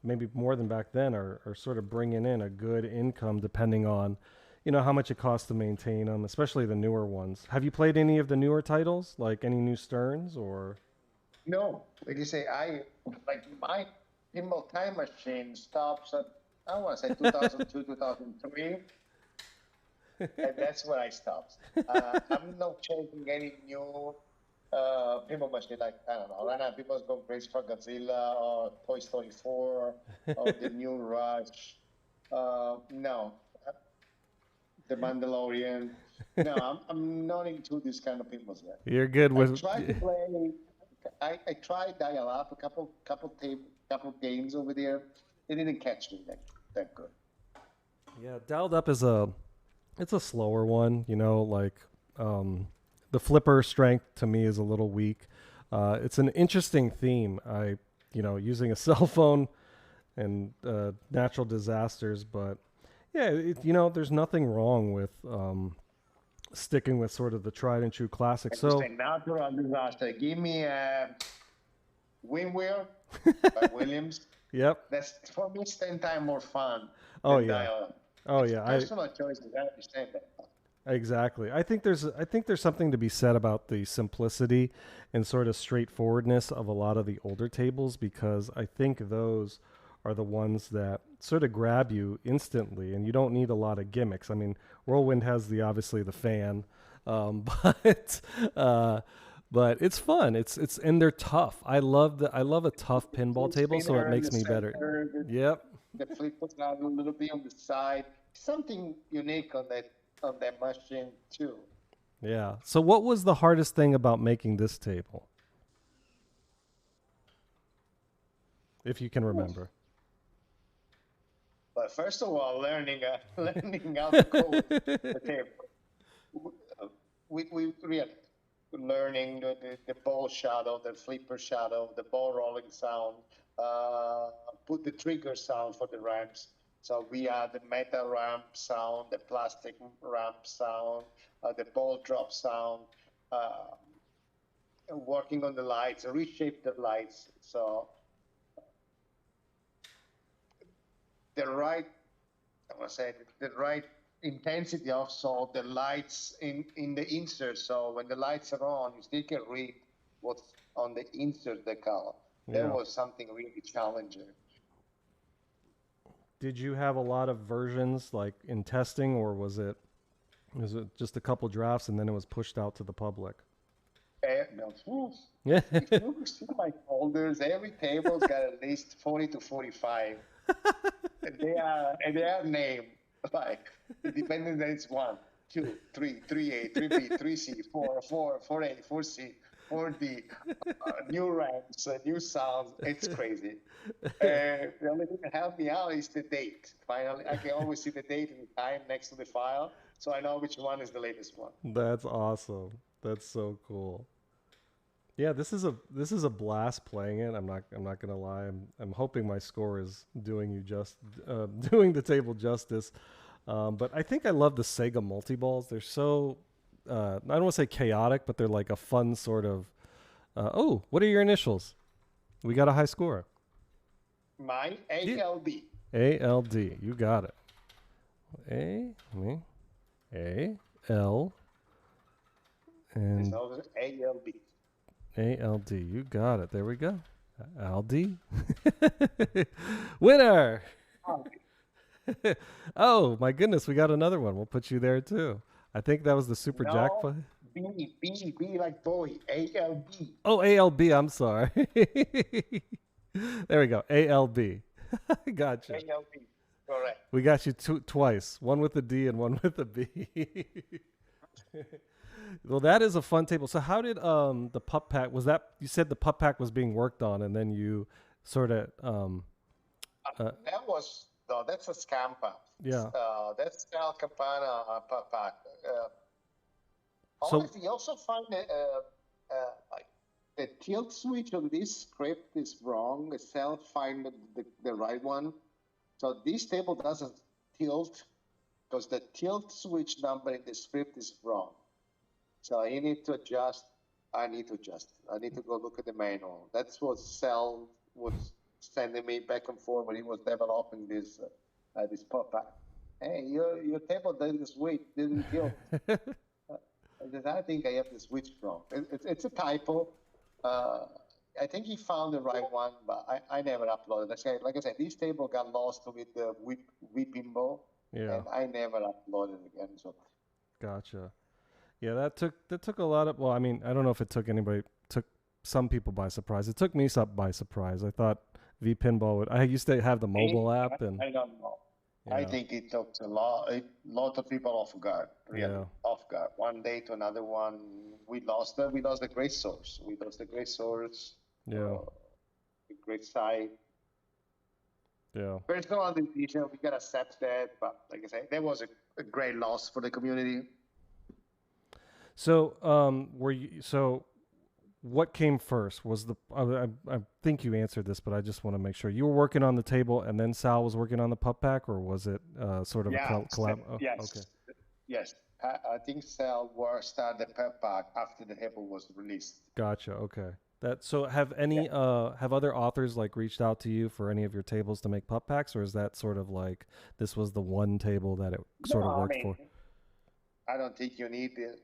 maybe more than back then, are sort of bringing in a good income depending on, how much it costs to maintain them, especially the newer ones. Have you played any of the newer titles, like any new Sterns or?
No, like you say, my pinball time machine stops at, I want to say 2002, 2003. And that's where I stopped. I'm not chasing any new pinball machine. Like, I don't know, right now people's going crazy for Godzilla or Toy Story 4 or the new Rush. No. The Mandalorian. No, I'm not into this kind of pinballs yet.
You're good with.
I try to play I tried dial up a couple games over there. They didn't catch me that good.
Yeah, dialed up is it's a slower one. You know, like the flipper strength to me is a little weak. It's an interesting theme. Using a cell phone and natural disasters, but yeah, there's nothing wrong with sticking with sort of the tried and true classic. So
natural disaster. Give me a Windwheel by Williams.
Yep.
That's for me 10 times more fun.
Oh
than
yeah.
dial-up.
Oh
It's
yeah.
personal choices. I understand that.
Exactly. I think there's something to be said about the simplicity and sort of straightforwardness of a lot of the older tables, because I think those are the ones that sort of grab you instantly, and you don't need a lot of gimmicks. I mean, Whirlwind has obviously the fan, but it's fun. It's and they're tough. I love a tough pinball table, so it makes me better. Yep.
The flip was out a little bit on the side. Something unique on that machine too.
Yeah. So what was the hardest thing about making this table? If you can remember.
But first of all, learning how to code the table. We really learning the ball shadow, the flipper shadow, the ball rolling sound, put the trigger sound for the ramps. So we had the metal ramp sound, the plastic ramp sound, the ball drop sound, working on the lights, reshape the lights. So the right intensity of the lights in the insert. So when the lights are on, you still can read what's on the insert decal.
Yeah.
That was something really challenging.
Did you have a lot of versions like in testing, or was it just a couple drafts and then it was pushed out to the public?
No.
Yeah.
If you see my folders, every table's got at least 40 to 45. They are named like depending on it's 1, 2, 3, 3A, 3B, 3C, 4, 4A, 4C, 4D, new ramps, new sounds. It's crazy. The only thing that helped me out is the date. Finally, I can always see the date and the time next to the file, so I know which one is the latest one.
That's awesome. That's so cool. Yeah, this is a blast playing it. I'm not gonna lie. I'm hoping my score is doing doing the table justice. But I think I love the Sega multi-balls. They're so I don't want to say chaotic, but they're like a fun sort of. What are your initials? We got a high score.
Mine ALD.
ALD. You got it. A-L. And
ALB.
ALD. You got it. There we go. Aldi. Winner. Oh, my goodness. We got another one. We'll put you there, too. I think that was the super jackpot.
B like boy. ALB.
Oh, ALB. I'm sorry. There we go. ALB. Gotcha.
ALB. Correct.
We got you twice. One with a D and one with a B. Well, that is a fun table. So how did the pup pack, was that, you said the pup pack was being worked on and then you sort of
that's a Scampa.
Yeah.
That's Al Campana pup pack.
So
You also find the tilt switch on this script is wrong. The cell find the right one. So this table doesn't tilt because the tilt switch number in the script is wrong. So you need to adjust. I need to adjust. I need to go look at the manual. That's what Cell was sending me back and forth when he was developing this pop pack. Hey, your table didn't switch, didn't tilt. I think I have the switch wrong. It's a typo. I think he found the right one, but I never uploaded. Like I said, this table got lost with the Wii Pinball, and I never uploaded it again. So,
gotcha. Yeah, that took a lot of. Well, I mean, I don't know if it took some people by surprise. It took me by surprise. I thought V Pinball would. I used to have the mobile app, and
I don't know. Yeah. I think it took a lot of people off guard. Really, off guard. One day to another one, we lost the great source. We lost the great source.
Yeah.
The great site.
Yeah.
Personal decision, we gotta accept that. But like I said, that was a great loss for the community.
So, what came first? Was I think you answered this, but I just want to make sure. You were working on the table, and then Sal was working on the pup pack, or was it sort of a collab? Oh,
yes.
Okay.
Yes. I think Sal started the pep pack after the table was released.
Gotcha. Okay. So have have other authors like reached out to you for any of your tables to make pup packs, or is that sort of like this was the one table that it sort of worked for?
I don't think you need to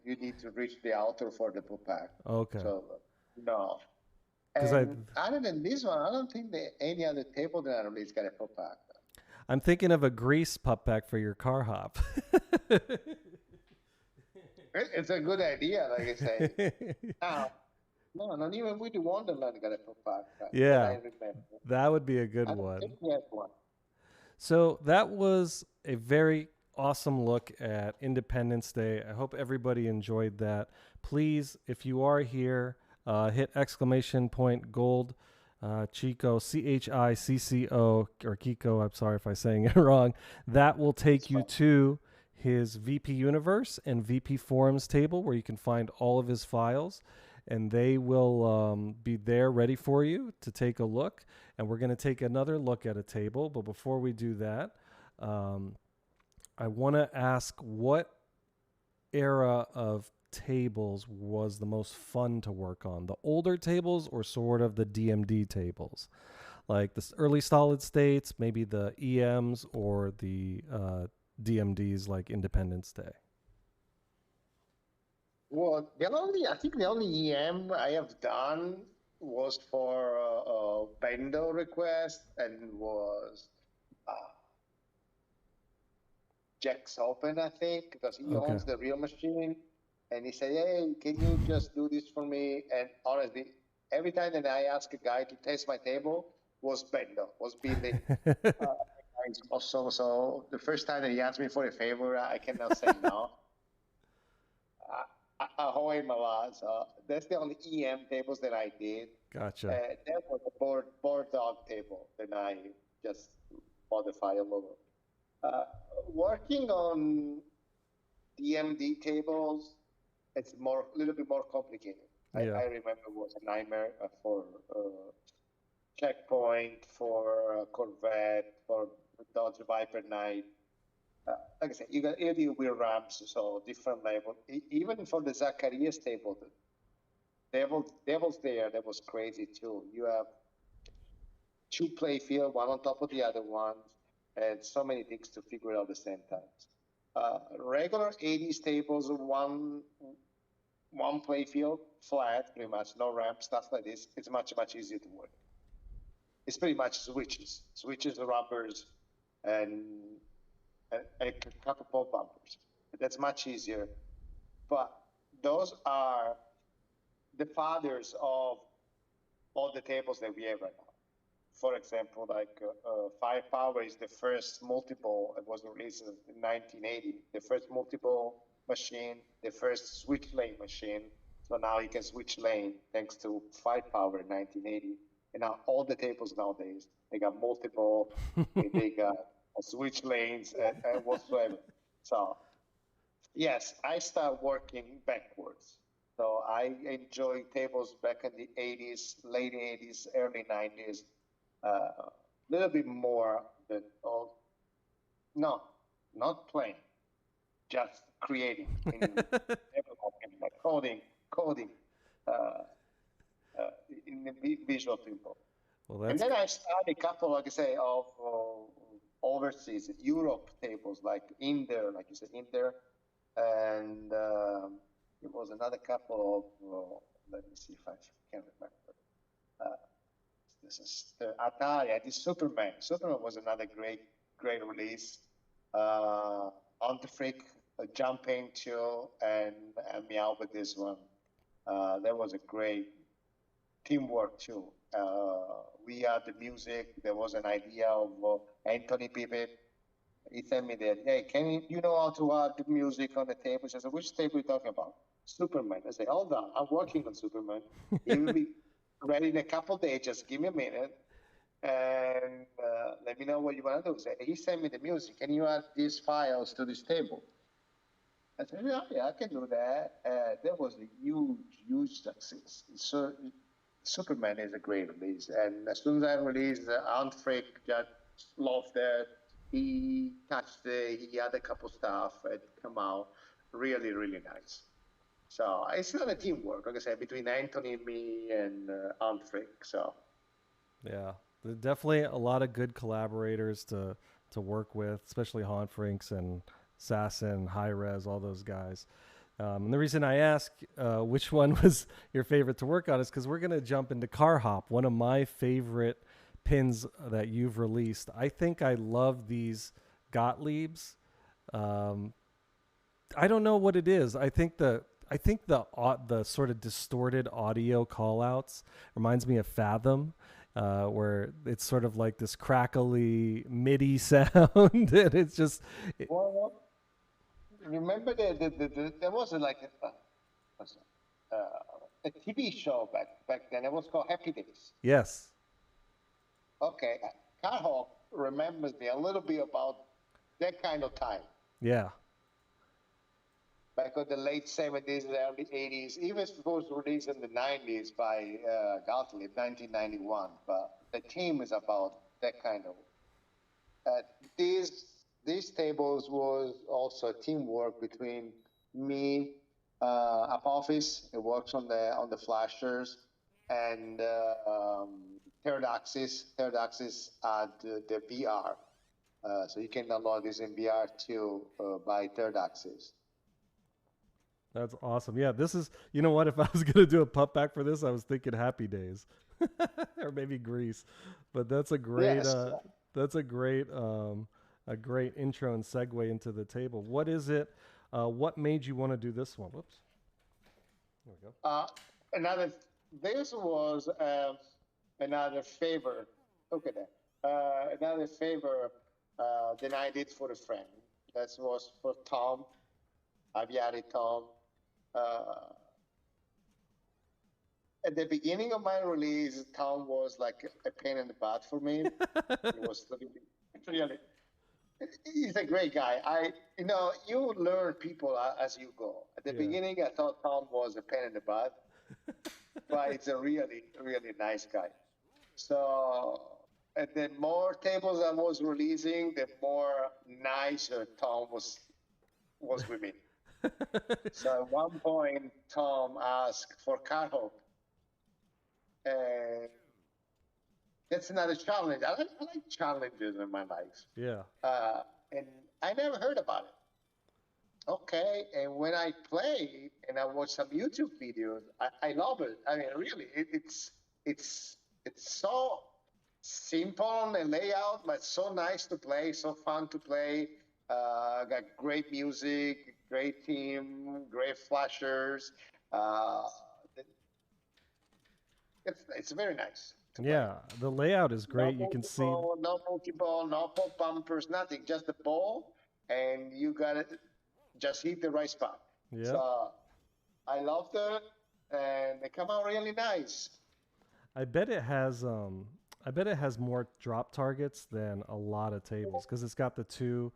reach the author for the pup pack.
Okay.
So no. Other than this one, I don't think that any other table that I released got a pup pack.
I'm thinking of a grease pup pack for your car hop.
It's a good idea, like I say. No, not even with the Wonderland got a pup pack.
Yeah, that would be a good one.
One.
So that was a very awesome look at Independence Day. I hope everybody enjoyed that. Please, if you are here, hit !Gold Chico, CHICCO, or Kiko, I'm sorry if I'm saying it wrong. That will take you to his VP Universe and VP Forums table where you can find all of his files, and they will be there ready for you to take a look. And we're going to take another look at a table. But before we do that, I want to ask, what era of tables was the most fun to work on? The older tables or sort of the DMD tables? Like the early solid states, maybe the EMs, or the DMDs like Independence Day?
Well, I think the only EM I have done was for Bendo request, and was Jack's Open, I think, because he owns the real machine. And he said, hey, can you just do this for me? And honestly, every time that I ask a guy to test my table, was Bendo, was Billy. So the first time that he asked me for a favor, I cannot say no. I owe him a lot. So that's the only EM tables that I did.
Gotcha.
That was a board dog table that I just modified a little. Working on DMD tables, it's a little bit more complicated. I remember it was a nightmare for Checkpoint, for Corvette, for Dodge Viper Knight. Like I said, you deal with ramps, so different level. Even for the Zacharias table, the Devil's there, that was crazy too. You have 2 play field, one on top of the other one, and so many things to figure out at the same time. Regular 80s tables, one play field, flat, pretty much, no ramp, stuff like this. It's much easier to work. It's pretty much switches, rubbers, and a couple of bumpers. That's much easier. But those are the fathers of all the tables that we have right now. For example, like Firepower is the first multiple. It was released in 1980. The first multiple machine, the first switch lane machine. So now you can switch lane thanks to Firepower in 1980. And now all the tables nowadays, they got multiple, they got switch lanes and whatsoever. So yes, I start working backwards. So I enjoy tables back in the 80s, late 80s, early 90s. A little bit more than not playing, just creating, developing, coding, in the visual people.
Well,
and then I started a couple, like I say, of overseas Europe tables, like Inder, like you said, Inder, and it was another couple of. Let me see if I can remember. This is the Atari. I did Superman. Superman was another great release. On the Freak, Jumping too, and me out with this one. That was a great teamwork too. We had the music. There was an idea of Anthony Pippet. He sent me that, hey, you know how to add the music on the table? I said, which table are you talking about? Superman. I say, hold on, I'm working on Superman. He will be ready in a couple days. Just give me a minute and let me know what you want to do. So he sent me the music. Can you add these files to this table? I said, yeah, I can do that. That was a huge success. So Superman is a great release. And as soon as I released, Aunt Frick just loved it. He touched it. He had a couple stuff. It come out really, really nice. So it's not a teamwork, like I said, between Anthony, me, and Aunt Frick. So
Yeah, there's definitely a lot of good collaborators to work with, especially Hanfrinks and Sasson, High Res, all those guys. And the reason I ask which one was your favorite to work on is because we're going to jump into Car Hop, one of my favorite pins that you've released. I think I love these Gottliebs. I don't know what it is. I think the sort of distorted audio callouts reminds me of Fathom, where it's sort of like this crackly MIDI sound, and it's just.
Well, remember there was like a TV show back then. It was called Happy Days.
Yes.
Okay, Carhawk remembers me a little bit about that kind of time.
Yeah.
Back in the late 70s, early 80s, even if it was released in the 90s by Gottlieb, 1991. But the theme is about that kind of. These tables was also teamwork between me, Apophis, it works on the flashers, and Third Axis. Third Axis had the VR, so you can download this in VR too by Third Axis.
That's awesome. Yeah, this is, you know what, if I was going to do a pup back for this, I was thinking Happy Days or maybe Grease. But that's a great a great intro and segue into the table. What is it? What made you want to do this one? Whoops. There we go.
This was another favor. Look at that. Another favor than I did for a friend. That was for Tom. Aviari Tom. At the beginning of my release, Tom was like a pain in the butt for me. He was really, he's a great guy. You learn people as you go. At the beginning, I thought Tom was a pain in the butt, but he's a really, really nice guy. So, and the more tables I was releasing, the more nicer Tom was with me. So at one point, Tom asked for Car Hope. And that's another challenge. I like challenges in my life.
Yeah.
And I never heard about it. Okay. And when I play and I watch some YouTube videos, I love it. I mean, really, it's so simple on the layout, but so nice to play, so fun to play. Got great music, great team, great flashers. It's very nice.
Yeah, the layout is great.
No
you can see.
No multi-ball, no pop bumpers, nothing. Just the ball, and you got it. Just hit the right spot.
Yeah.
So I loved it, and they come out really nice.
I bet it has more drop targets than a lot of tables because it's got the two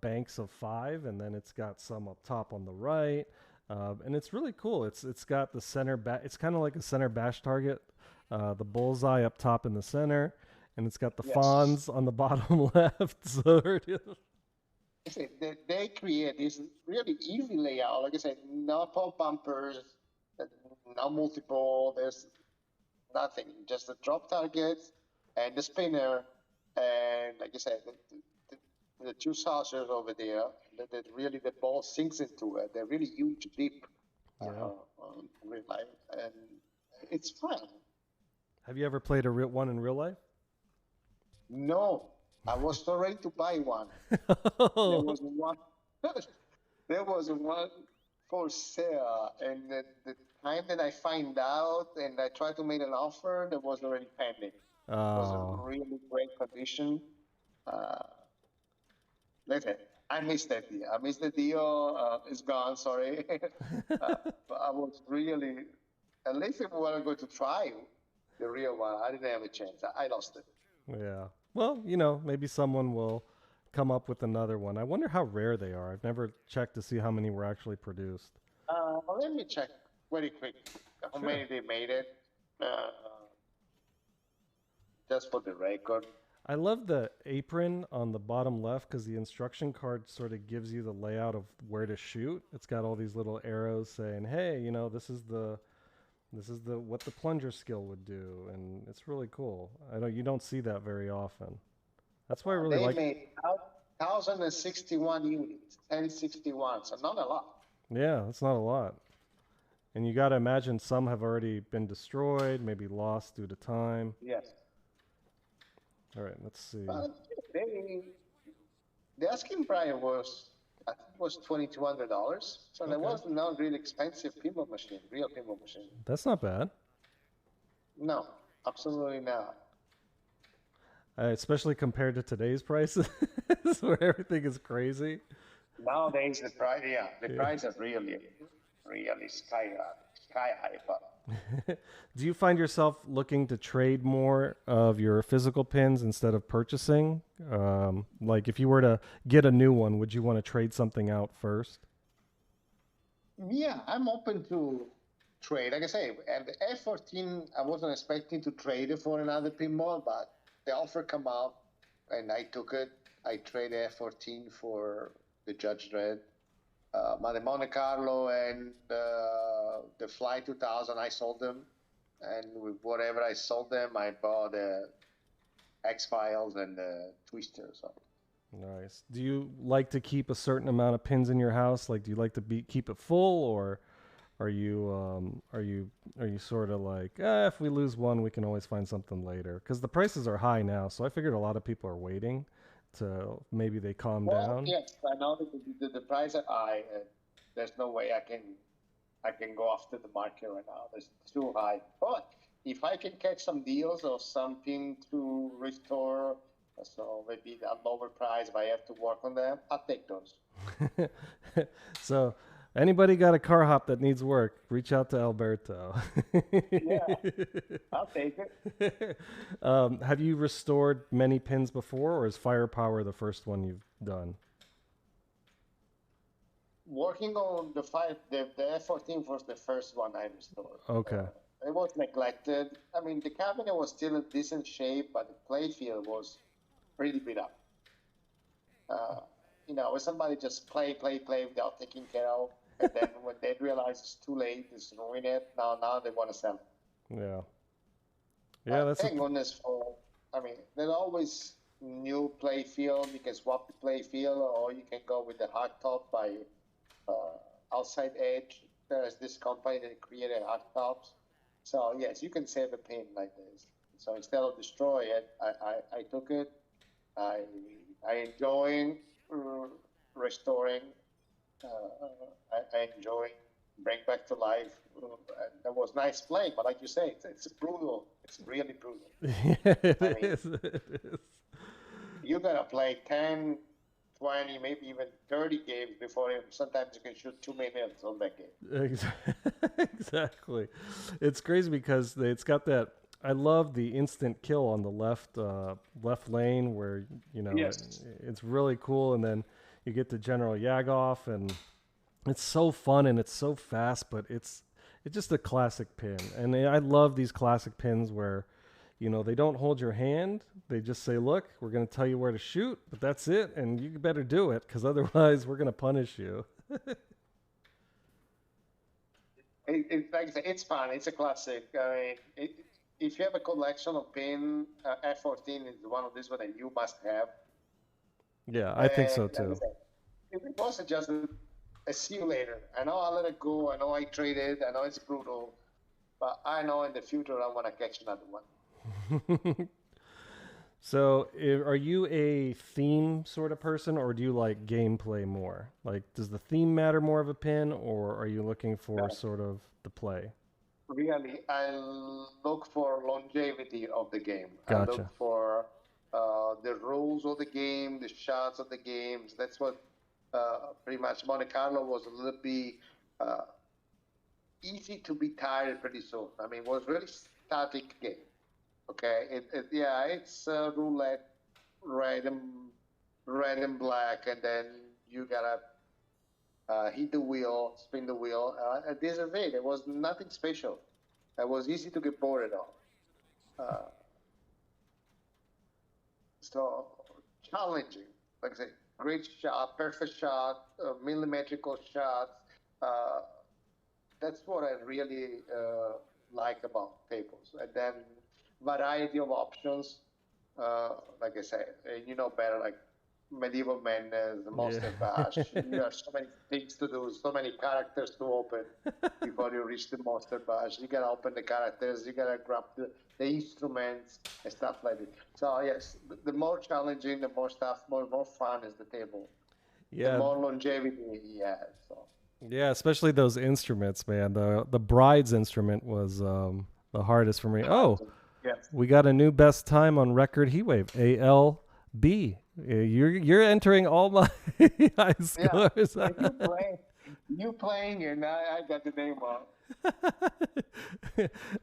banks of 5, and then it's got some up top on the right, and it's really cool. It's got the center back. It's kind of like a center bash target, the bullseye up top in the center, and it's got the fawns on the bottom left. So
they create this really easy layout. Like I said, no pop bumpers, no multiple. There's nothing, just the drop targets and the spinner, and like I said, the two saucers over there. That really the ball sinks into it. They're really huge, deep, in real life, and it's fun.
Have you ever played one in real life?
No, I was so ready to buy one. There was one for sale, and the time that I find out and I try to make an offer, that was already pending. It was a really great condition. Listen, I missed that deal. I missed the deal. It's gone. Sorry. But I was really, at least if we were going to try the real one, I didn't have a chance. I lost it.
Yeah. Well, maybe someone will come up with another one. I wonder how rare they are. I've never checked to see how many were actually produced.
Let me check very quick how many they made it. Just for the record.
I love the apron on the bottom left because the instruction card sort of gives you the layout of where to shoot. It's got all these little arrows saying, "Hey, this is the what the plunger skill would do," and it's really cool. I know you don't see that very often. That's why I really like.
They made 1,061 units, 1061, so not a lot.
Yeah, that's not a lot. And you got to imagine some have already been destroyed, maybe lost due to time.
Yes.
All right, let's see.
The asking price was $2,200, so that was not really expensive pinball machine, real pinball machine.
That's not bad.
No, absolutely not.
Especially compared to today's prices, where everything is crazy.
Nowadays, the price are really sky high. But
do you find yourself looking to trade more of your physical pins instead of purchasing? Like if you were to get a new one, would you want to trade something out first?
Yeah, I'm open to trade. Like I say, and the F14, I wasn't expecting to trade it for another pinball, but the offer come out, and I took it. I traded F14 for the Judge Dredd. The Monte Carlo and the Fly 2000, I sold them. And with whatever I sold them, I bought the X-Files and the Twister. So.
Nice. Do you like to keep a certain amount of pins in your house? Like, do you like to keep it full, or are you sort of like, if we lose one, we can always find something later? Because the prices are high now, so I figured a lot of people are waiting to maybe they calm down.
Yes, I know that the price are high. There's no way I can go after the market right now. It's too high. But if I can catch some deals or something to restore, so maybe at lower price, if I have to work on them, I'll take those.
So anybody got a car hop that needs work, reach out to Alberto.
Yeah, I'll take it.
Have you restored many pins before, or is Firepower the first one you've done?
Working on the F14 was the first one I restored.
Okay.
It was neglected. I mean, the cabinet was still in decent shape, but the playfield was pretty beat up. When somebody just play without taking care of, and then when they realize it's too late, it's ruined it. Now they want to sell it.
Yeah. Yeah, that's.
Thank goodness for. I mean, there's always new play field. You can swap the play field, or you can go with the hard top by Outside Edge. There's this company that created hard tops. So yes, you can save a pin like this. So instead of destroy it, I took it. I enjoy restoring. I enjoy bring back to life. That was nice playing, but like you say, it's brutal. It's really brutal.
Yeah, it is.
You gotta play 10, 20, maybe even 30 games before sometimes you can shoot 2 minutes on that game.
Exactly. It's crazy because it's got that. I love the instant kill on the left lane where
Yes.
it's really cool, and then you get to General Yagoff, and it's so fun and it's so fast, but it's just a classic pin. And I love these classic pins where they don't hold your hand. They just say, look, we're going to tell you where to shoot, but that's it, and you better do it, because otherwise we're going to punish you.
Like I said, it's fun. It's a classic. I mean, if you have a collection of pin, F14 is one of these that you must have.
Yeah, I think so too.
If it wasn't just a see you later. I know I let it go. I know I traded. I know it's brutal, but I know in the future I want to catch another one.
So, are you a theme sort of person, or do you like gameplay more? Like, does the theme matter more of a pin, or are you looking for sort of the play?
Really, I look for longevity of the game.
Gotcha.
I look for the rules of the game, the shots of the games. That's what pretty much Monte Carlo was a little bit uh, easy to be tired pretty soon. I mean, it was really static game. Okay, yeah, it's roulette, red and black, and then you gotta hit the wheel, spin the wheel. This is it. It was nothing special. It was easy to get bored of. So challenging, like I say, great shot, perfect shot, millimetrical shots. Uh, that's what I really like about tables. And then variety of options. Like I said, you know better, like medieval madness, monster bash. You have so many things to do, so many characters to open before you reach the monster bash. You gotta open the characters, you gotta grab the instruments and stuff like that. So yes, the more challenging, the more stuff, more fun is the table.
Yeah.
The more longevity he has. So.
Yeah, especially those instruments, man. The bride's instrument was the hardest for me. Oh,
yes.
We got a new best time on record heat wave, ALB. You're entering all my high scores.
Yeah. You playing, and I got the name wrong.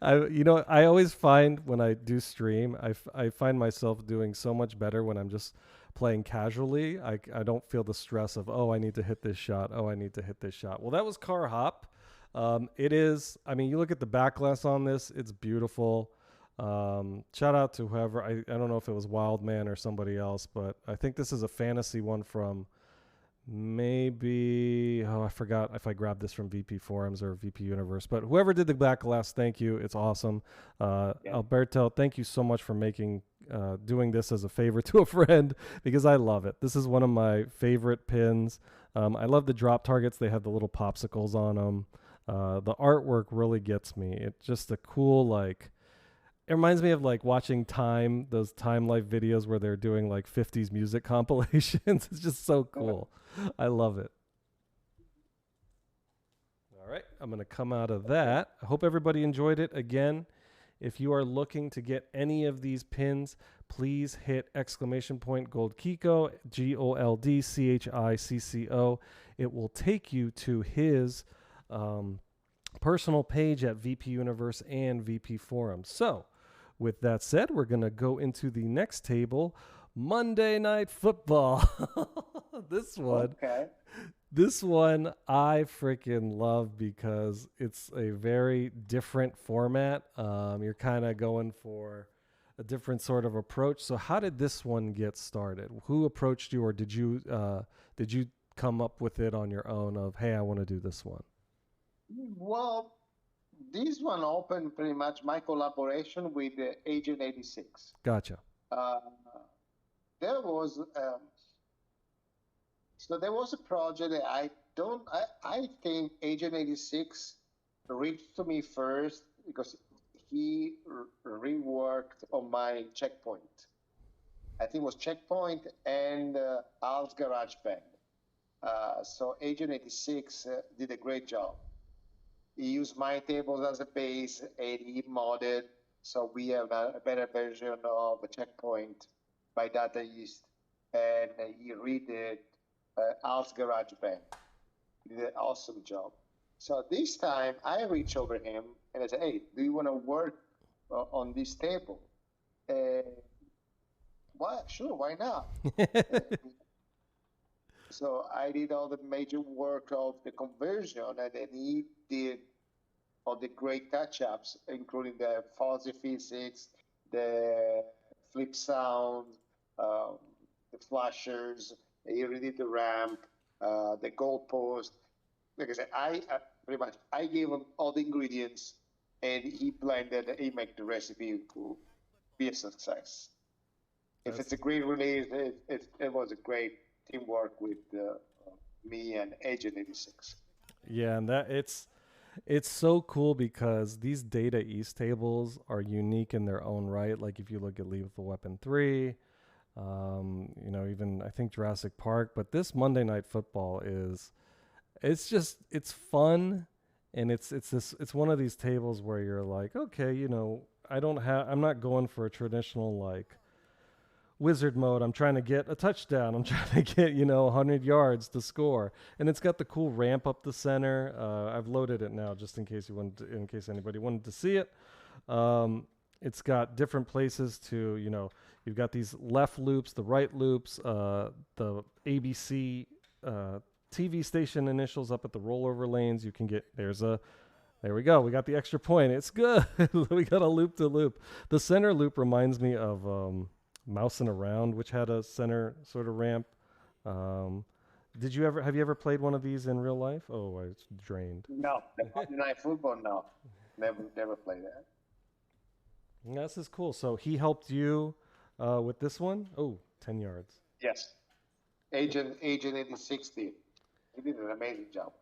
I always find when I do stream, I find myself doing so much better when I'm just playing casually. I don't feel the stress of, I need to hit this shot. Oh, I need to hit this shot. Well, that was Car Hop. It is, I mean, you look at the back glass on this, it's beautiful. Shout out to whoever, I don't know if it was Wildman or somebody else, but I think this is a fantasy one from maybe, I forgot if I grabbed this from VP Forums or VP Universe, but whoever did the back glass, thank you. It's awesome. Alberto, thank you so much for doing this as a favor to a friend, because I love it. This is one of my favorite pins. I love the drop targets. They have the little popsicles on them. The artwork really gets me. It's just a cool, it reminds me of watching those Time Life videos where they're doing 50s music compilations. It's just so cool. I love it. All right, I'm going to come out of that. I hope everybody enjoyed it. Again, if you are looking to get any of these pins, please hit !GoldChicco, GoldChicco. It will take you to his personal page at VP Universe and VP Forums. So, with that said, we're going to go into the next table, Monday Night Football. This one I freaking love because it's a very different format. You're kind of going for a different sort of approach. So how did this one get started? Who approached you, or did you come up with it on your own of, hey, I want to do this one?
Well, this one opened pretty much my collaboration with Agent 86.
Gotcha.
There was a project that I think Agent 86 reached to me first because he reworked on my Checkpoint. I think it was Checkpoint and Al's Garage Band. So Agent 86 did a great job. He used my tables as a base and he modded. So we have a better version of a Checkpoint by Data East. And he redid Al's Garage Band. He did an awesome job. So this time I reached over him and I said, hey, do you want to work on this table? Well, sure, why not? So I did all the major work of the conversion, and then he did all the great touch-ups, including the fuzzy physics, the flip sound, the flashers. He redid the ramp, the goalpost. Like I said, I gave him all the ingredients, and he blended. He made the recipe to be a success. If it's a great release, it was a great teamwork with me and Agent 86.
Yeah, and it's so cool because these Data East tables are unique in their own right. Like if you look at Lethal Weapon 3, even I think Jurassic Park, but this Monday Night Football it's fun, and it's one of these tables where you're like, okay, I'm not going for a traditional wizard mode. I'm trying to get a touchdown. I'm trying to get, 100 yards to score. And it's got the cool ramp up the center. I've loaded it now just in case in case anybody wanted to see it. It's got different places to, you've got these left loops, the right loops, the ABC TV station initials up at the rollover lanes. You can get, there we go. We got the extra point. It's good. We got a loop to loop. The center loop reminds me of Mousing Around, which had a center sort of ramp. Have you ever played one of these in real life? Oh, I was drained.
No, the Monday Night Football, no. Never played that.
This is cool. So he helped you with this one? Oh, 10 yards.
Yes. Agent 8060. He did an amazing job.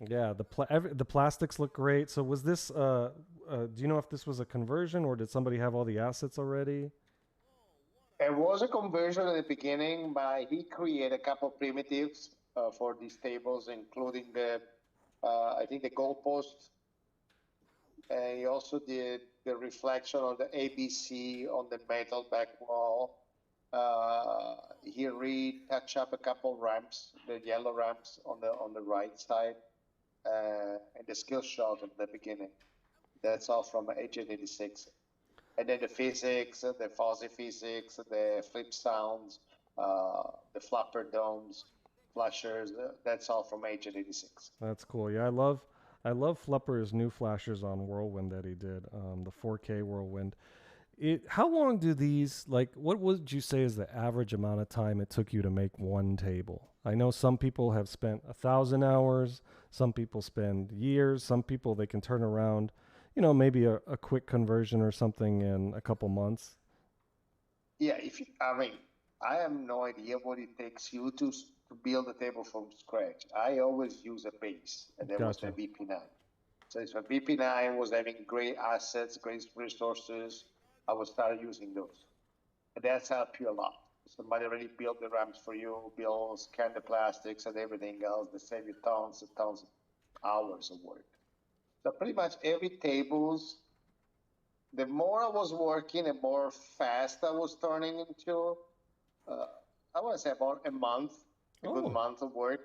Yeah, the plastics look great. So was this, do you know if this was a conversion or did somebody have all the assets already?
It was a conversion at the beginning, but he created a couple of primitives for these tables, including I think the goalpost. And he also did the reflection of the ABC on the metal back wall. He retouched up a couple ramps, the yellow ramps on the right side, and the skill shot at the beginning. That's all from Agent 86. And then the physics, the fuzzy physics, the flip sounds, the flapper domes, flashers. That's all from Agent 86.
That's cool. Yeah, I love Flupper's new flashers on Whirlwind that he did, the 4K Whirlwind. How long do these, what would you say is the average amount of time it took you to make one table? I know some people have spent 1,000 hours, some people spend years, some people they can turn around, maybe a quick conversion or something in a couple months.
Yeah, I have no idea what it takes you to build a table from scratch. I always use a base, and that was the VP9. So if a VP9 was having great assets, great resources, I would start using those. And that's helped you a lot. Somebody already built the ramps for you, scan the plastics and everything else. They save you tons and tons of hours of work. So pretty much every tables, the more I was working, the more fast I was turning into, I want to say about a month, a good month of work.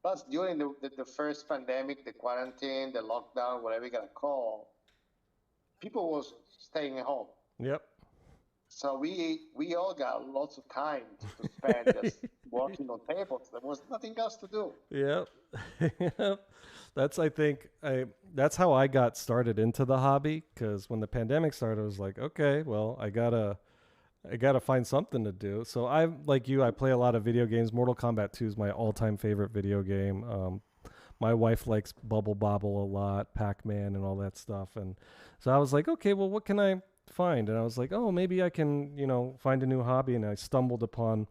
Plus, during the first pandemic, the quarantine, the lockdown, whatever you got to call, people was staying at home.
Yep. So
we all got lots of time to spend just working on tables. There was nothing else to do.
Yep. Yep. That's how I got started into the hobby, because when the pandemic started, I was like, okay, well, I gotta find something to do. So like you, I play a lot of video games. Mortal Kombat 2 is my all-time favorite video game. My wife likes Bubble Bobble a lot, Pac-Man and all that stuff. And so I was like, okay, well, what can I find? And I was like, oh, maybe I can, find a new hobby. And I stumbled upon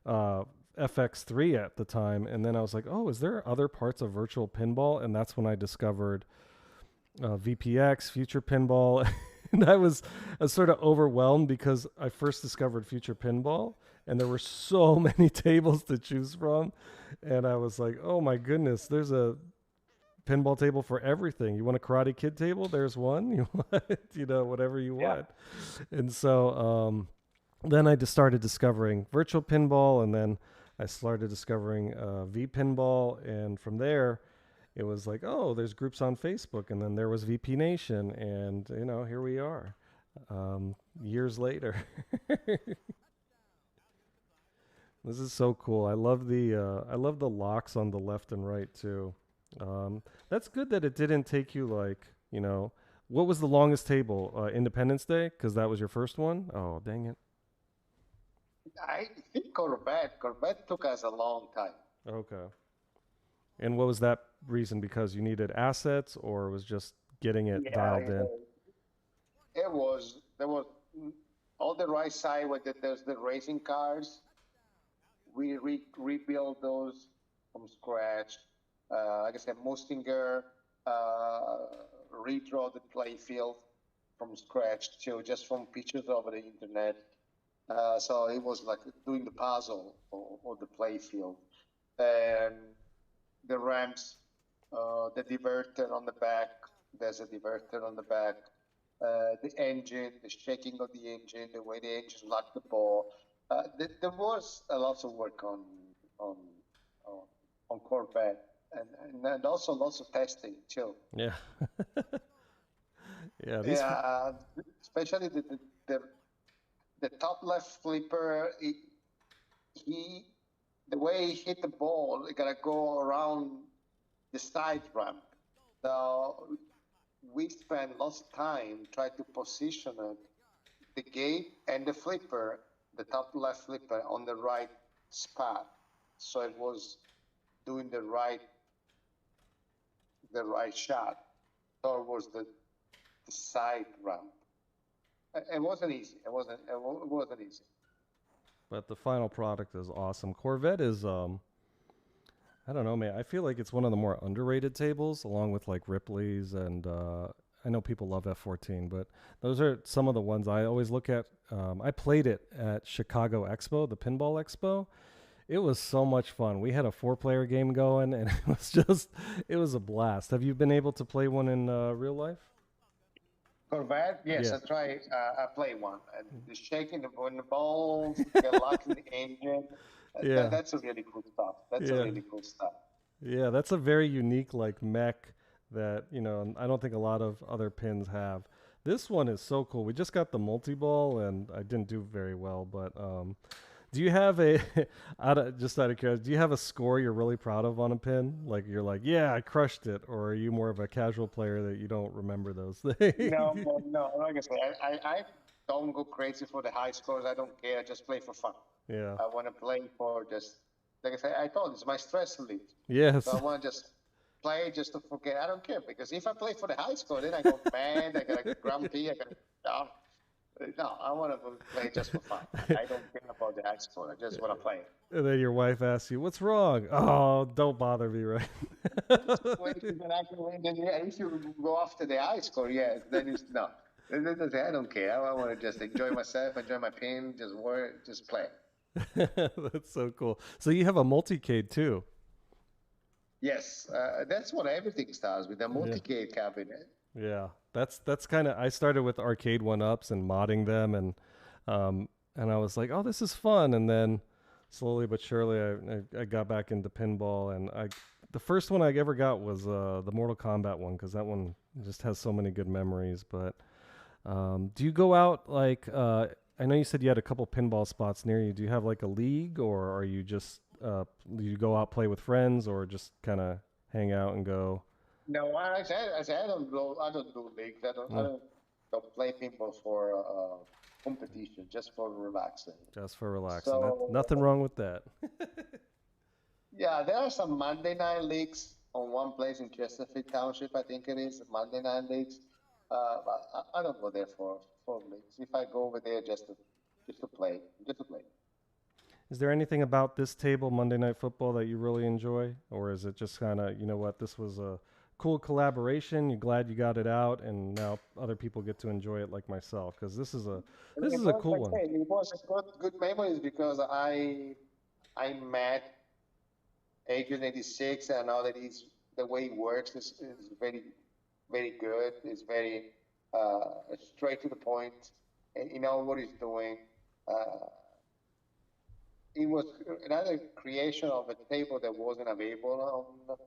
FX3 at the time. And then I was like, oh, is there other parts of virtual pinball? And that's when I discovered VPX, Future Pinball. And I was sort of overwhelmed because I first discovered Future Pinball and there were so many tables to choose from. And I was like, oh my goodness, there's a pinball table for everything. You want a Karate Kid table? There's one. You want, whatever you want. And so then I just started discovering virtual pinball, and then I started discovering V Pinball. And from there, it was like, oh, there's groups on Facebook, and then there was VP Nation, and here we are, years later. This is so cool. I love the locks on the left and right too. That's good that it didn't take you what was the longest table? Independence Day, because that was your first one. Oh, dang it.
I think Corvette took us a long time.
Okay. And what was that reason? Because you needed assets, or was just getting it dialed in?
There was on the right side where there's the racing cars. We rebuilt those from scratch. Like I said, Mustinger redraw the play field from scratch too, just from pictures over the internet. So it was like doing the puzzle of the play field. And the ramps, the diverter on the back. There's a diverter on the back. the engine, the shaking of the engine, the way the engine locked the ball. There was a lot of work on on, on Corvette, and also lots of testing too.
Yeah. Yeah.
Yeah, especially the the top left flipper. He the way he hit the ball, it gotta go around the side ramp. So we spent lots of time trying to position it, the gate and the flipper, the top left flipper on the right spot, so it was doing the right shot towards the side ramp. It wasn't easy. It wasn't easy.
But the final product is awesome. Corvette is I don't know, man. I feel like it's one of the more underrated tables, along with like Ripley's, and I know people love F14, but those are some of the ones I always look at. I played it at Chicago Expo, the Pinball Expo. It was so much fun. We had a 4-player game going, and it was a blast. Have you been able to play one in real life?
Corvette, yes,
Yeah.
I try. I play one, and the shaking when the balls get locked in the engine.
Yeah.
That's a really cool stuff. That's
Yeah.
a really cool stuff.
Yeah, that's a very unique like mech that, I don't think a lot of other pins have. This one is so cool. We just got the multi-ball and I didn't do very well, but do you have just out of curiosity, do you have a score you're really proud of on a pin? Like you're like, yeah, I crushed it, or are you more of a casual player that you don't remember those things?
No. Like I said, I don't go crazy for the high scores. I don't care. I just play for fun.
Yeah.
I want to play for just, like I said, I told you, it's my stress relief.
Yes.
So I want to just play just to forget. I don't care, because if I play for the high score, then I go mad, I got grumpy, I got no, I want to play just for fun. I don't care about the high score. I just want to play.
And then your wife asks you, "What's wrong?" Oh, don't bother me, right?
If you go after the high score, yeah, then it's no. I don't care. I want to just enjoy myself, enjoy my pin, just work, just play.
That's so cool. So you have a multi-cade too.
Yes, that's what everything starts with, a multi-cade cabinet.
Yeah, that's kind of. I started with arcade 1-ups and modding them, and I was like, oh, this is fun. And then slowly but surely, I got back into pinball, and the first one I ever got was the Mortal Kombat one, because that one just has so many good memories. But do you go out like? I know you said you had a couple pinball spots near you. Do you have like a league, or are you just do you go out play with friends, or just kind of hang out and go?
No, I don't go. I don't do leagues. I don't play pinball for competition. Just for relaxing.
Just for relaxing.
So,
Nothing wrong with that.
Yeah, there are some Monday night leagues on one place in Chesterfield Township. I think it is Monday night leagues. But I don't go there for leagues. If I go over there just to play,
Is there anything about this table, Monday Night Football, that you really enjoy? Or is it just kind of, you know what, this was a cool collaboration, you're glad you got it out, and now other people get to enjoy it like myself? Because this is a cool one.
It was good memories, because I met Agent 86, and I know that the way he works is very, very good. It's very straight to the point, and you know what he's doing. It was another creation of a table that wasn't available on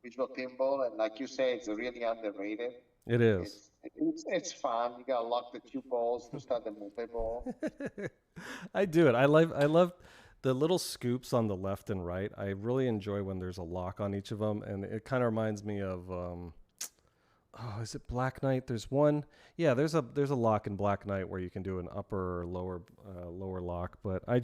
Visual Pinball, and like you say, it's really underrated.
It is.
It's fun. You gotta lock the 2 balls to start the multi-ball.
I do it. I love the little scoops on the left and right. I really enjoy when there's a lock on each of them, and it kind of reminds me of is it Black Knight? There's one. Yeah, there's a lock in Black Knight where you can do an upper or lower lock. But I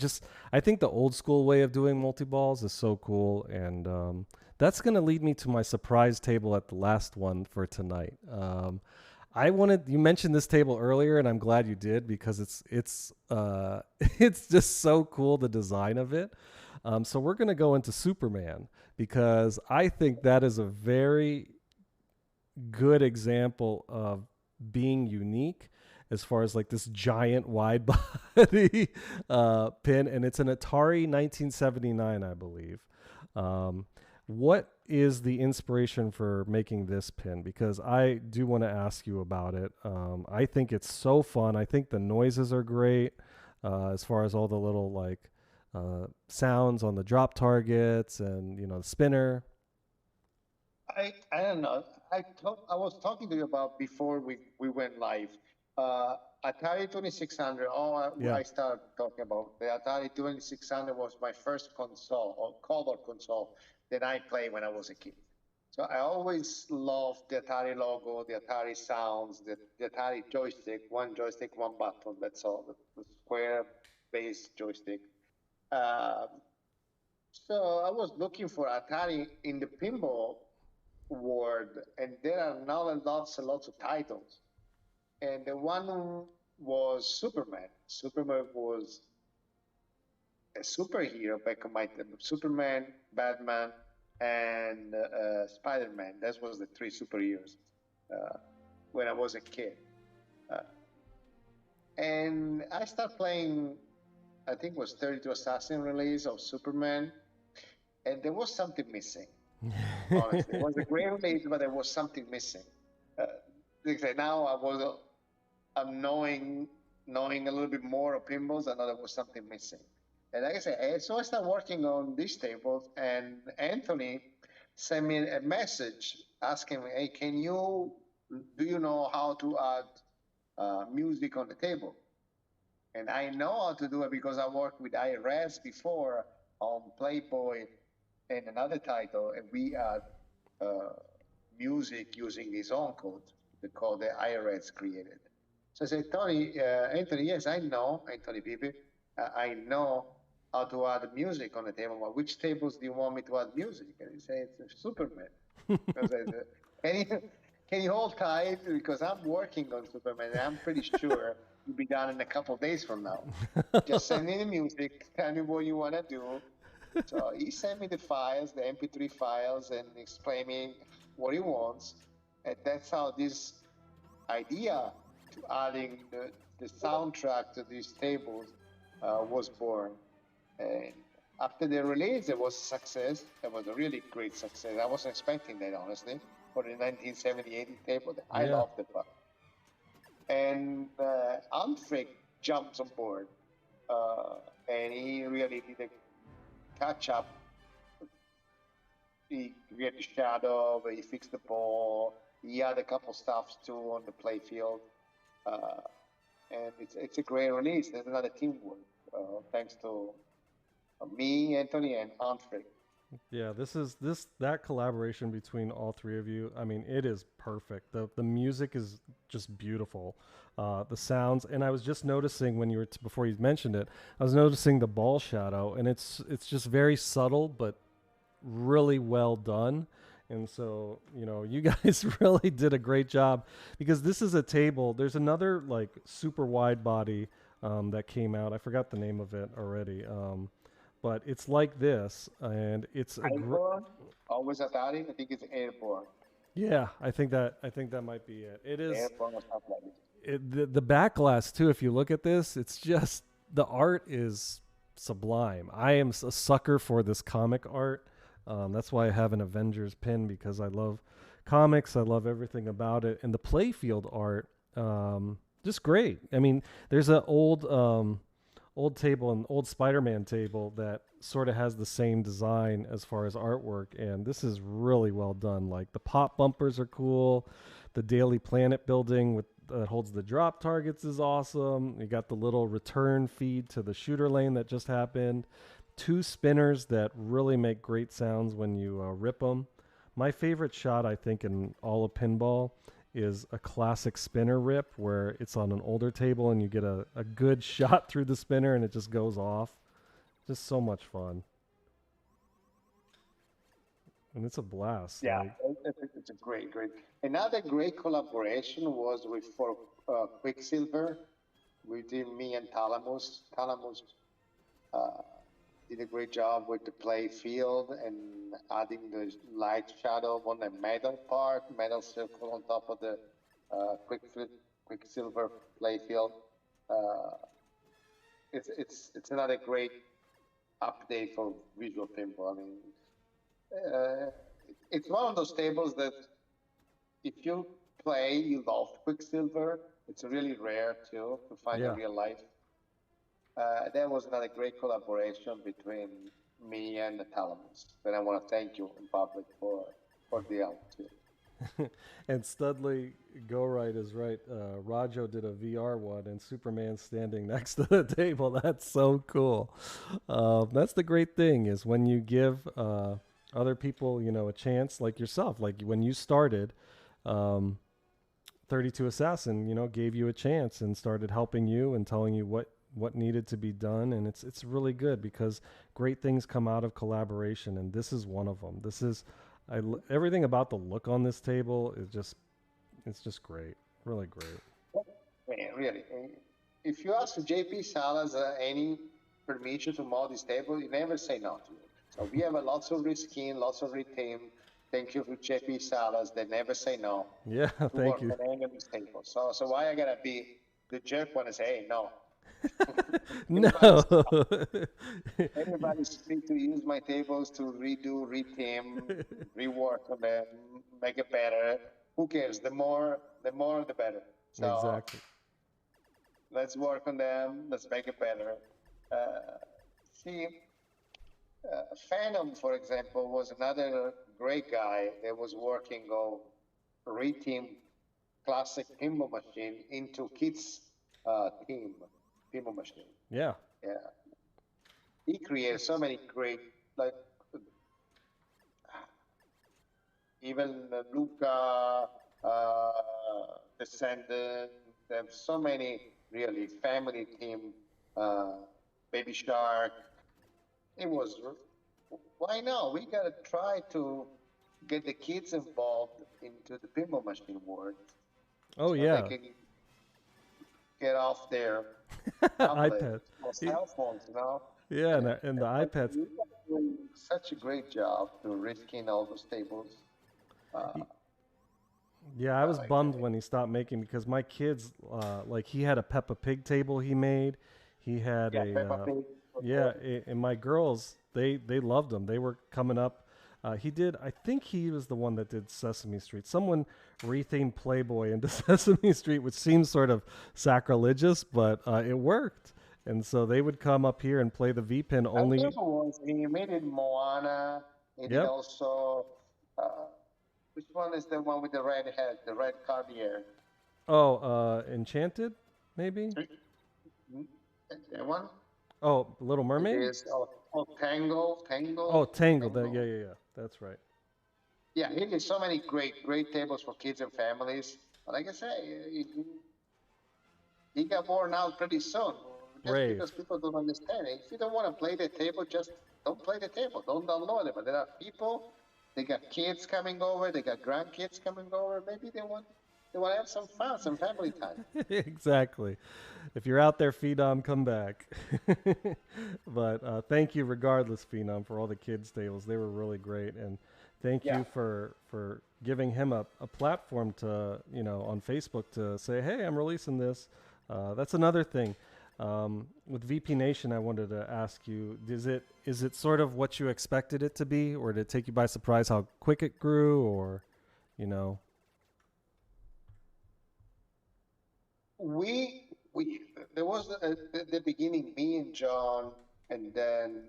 think the old school way of doing multi-balls is so cool, and that's gonna lead me to my surprise table at the last one for tonight. You mentioned this table earlier, and I'm glad you did, because it's just so cool, the design of it. So we're gonna go into Superman, because I think that is a very good example of being unique as far as like this giant wide body pin, and it's an Atari 1979, I believe. What is the inspiration for making this pin? Because I do want to ask you about it. I think it's so fun. I think the noises are great, as far as all the little like sounds on the drop targets and the spinner.
I don't know. I was talking to you about before we went live. Atari 2600.
Yeah.
I started talking about the Atari 2600 was my first console or color console that I played when I was a kid. So I always loved the Atari logo, the Atari sounds, the Atari joystick, one joystick, one button. That's all. The square-based joystick. Um, so I was looking for Atari in the pinball world, and there are now lots and lots of titles. And the one was Superman. Superman was a superhero back in my time. Superman, Batman, and Spider-Man. That was the three superheroes when I was a kid. Uh, and I started playing, I think it was 32 Assassin release of Superman, and there was something missing. Honestly, it was a great release, but there was something missing. Now I'm knowing a little bit more of pinballs. I know there was something missing. And like I said, so I started working on these tables, and Anthony sent me a message asking me, "Hey, do you know how to add music on the table?" And I know how to do it because I worked with IRS before on Playboy and another title, and we add music using his own code, the code that IRS created. So I said, Anthony, yes, I know, Anthony Pipi, I know how to add music on the table. Well, which tables do you want me to add music? And he said, it's Superman. I said, can you hold tight? Because I'm working on Superman, and I'm pretty sure you'll be done in a couple of days from now. Just send me the music, tell me what you want to do. So he sent me the files, the MP3 files, and explaining what he wants. And that's how this idea to adding the soundtrack to these tables was born. And after the release, it was a success. It was a really great success. I wasn't expecting that, honestly, for the 1978 table. I loved it. And Alfred jumps on board, and he really did a catch up. He created the shadow, he fixed the ball, he had a couple stuffs too on the play field. And it's a great release. There's another teamwork, thanks to me, Anthony, and Humphrey.
Yeah, that collaboration between all three of you. I mean, it is perfect. The music is just beautiful. The sounds, and I was just noticing when you were before you mentioned it, I was noticing the ball shadow, and it's just very subtle but really well done. And so, you guys really did a great job, because this is a table. There's another like super wide body that came out. I forgot the name of it already. But it's like this, and it's
always Atari. I think it's Airborne.
Yeah, I think that might be it. It is
Airborne or something like this.
the back glass too. If you look at this, it's just the art is sublime. I am a sucker for this comic art. That's why I have an Avengers pin, because I love comics. I love everything about it, and the playfield art, just great. I mean, there's an old table, an old Spider-Man table that sort of has the same design as far as artwork, and this is really well done. Like the pop bumpers are cool. The Daily Planet building that holds the drop targets is awesome. You got the little return feed to the shooter lane that just happened. 2 spinners that really make great sounds when you rip them. My favorite shot, I think, in all of pinball is a classic spinner rip where it's on an older table and you get a good shot through the spinner and it just goes off. Just so much fun. And it's a blast.
Yeah, it's a great. Another great collaboration was for Quicksilver. We did me and Talamus. Talamus did a great job with the play field and adding the light shadow on the metal circle on top of the Quicksilver play field. It's another great update for visual pinball. I mean, uh, it's one of those tables that if you play, you love Quicksilver. It's really rare too to find in
Yeah.
real life. There was another great collaboration between me and the Talamus. And I want to thank you in public for the help too.
And Studley Go Right is right. Rajo did a VR one, and Superman's standing next to the table. That's so cool. That's the great thing is when you give other people, you know, a chance, like yourself. Like when you started, 32 Assassin, you know, gave you a chance and started helping you and telling you what needed to be done, and it's really good because great things come out of collaboration, and this is one of them. This is everything about the look on this table is just it's just great, really great.
Man, really. If you ask JP Salas any permission to mod this table, you never say no to it. So we have a lots of reskin, lots of reteam. Thank you to JP Salas. They never say no
Yeah,
to
thank
work
you.
on any of these tables. So why I gotta be the jerk when I say, hey, no.
No.
Everybody's free to use my tables to redo, reteam, rework on them, make it better. Who cares? The more, the better. So
Exactly.
let's work on them. Let's make it better. See, Phantom, for example, was another great guy that was working on reteam classic pinball machine into kids team pinball machine.
Yeah.
Yeah, he created so many great, like even Luca, Descendant. There's so many really family team, uh, Baby Shark. It was why not? We gotta try to get the kids involved into the pinball machine world
Oh
so they
yeah.
can get off their
iPad.
tablets or cell phones, you know.
Yeah, and the
But
iPads.
you guys are doing such a great job to reskin all those tables. Uh,
Yeah, I was
like,
bummed when he stopped making because my kids, like he had a Peppa Pig table he made. He had
yeah,
a
Peppa Pig.
yeah, and my girls they loved him. They were coming up. He did. I think he was the one that did Sesame Street. Someone rethemed Playboy into Sesame Street, which seems sort of sacrilegious, but it worked. And so they would come up here and play the V pin
I
only.
remember once he made it Moana. He did
Yep.
also, which one is the one with the red head, the red Cartier?
Oh, Enchanted, maybe.
That one?
Oh, Little
It
Mermaid.
is Tangle.
Oh, Tangled. Yeah, yeah, yeah. That's right.
Yeah, he did so many great tables for kids and families. But like I say, he got worn out pretty soon. Just
Brave.
because people don't understand. If you don't want to play the table, just don't play the table. Don't download it. But there are people, they got kids coming over, they got grandkids coming over. Maybe they want to have some fun, some family time.
Exactly. If you're out there, Phenom, come back. But thank you, regardless, Phenom, for all the kids' tables. They were really great, and thank
Yeah.
you for giving him a platform to on Facebook to say, hey, I'm releasing this. That's another thing. With VP Nation, I wanted to ask you: is it sort of what you expected it to be, or did it take you by surprise how quick it grew, or you know?
We there was the beginning, me and John, and then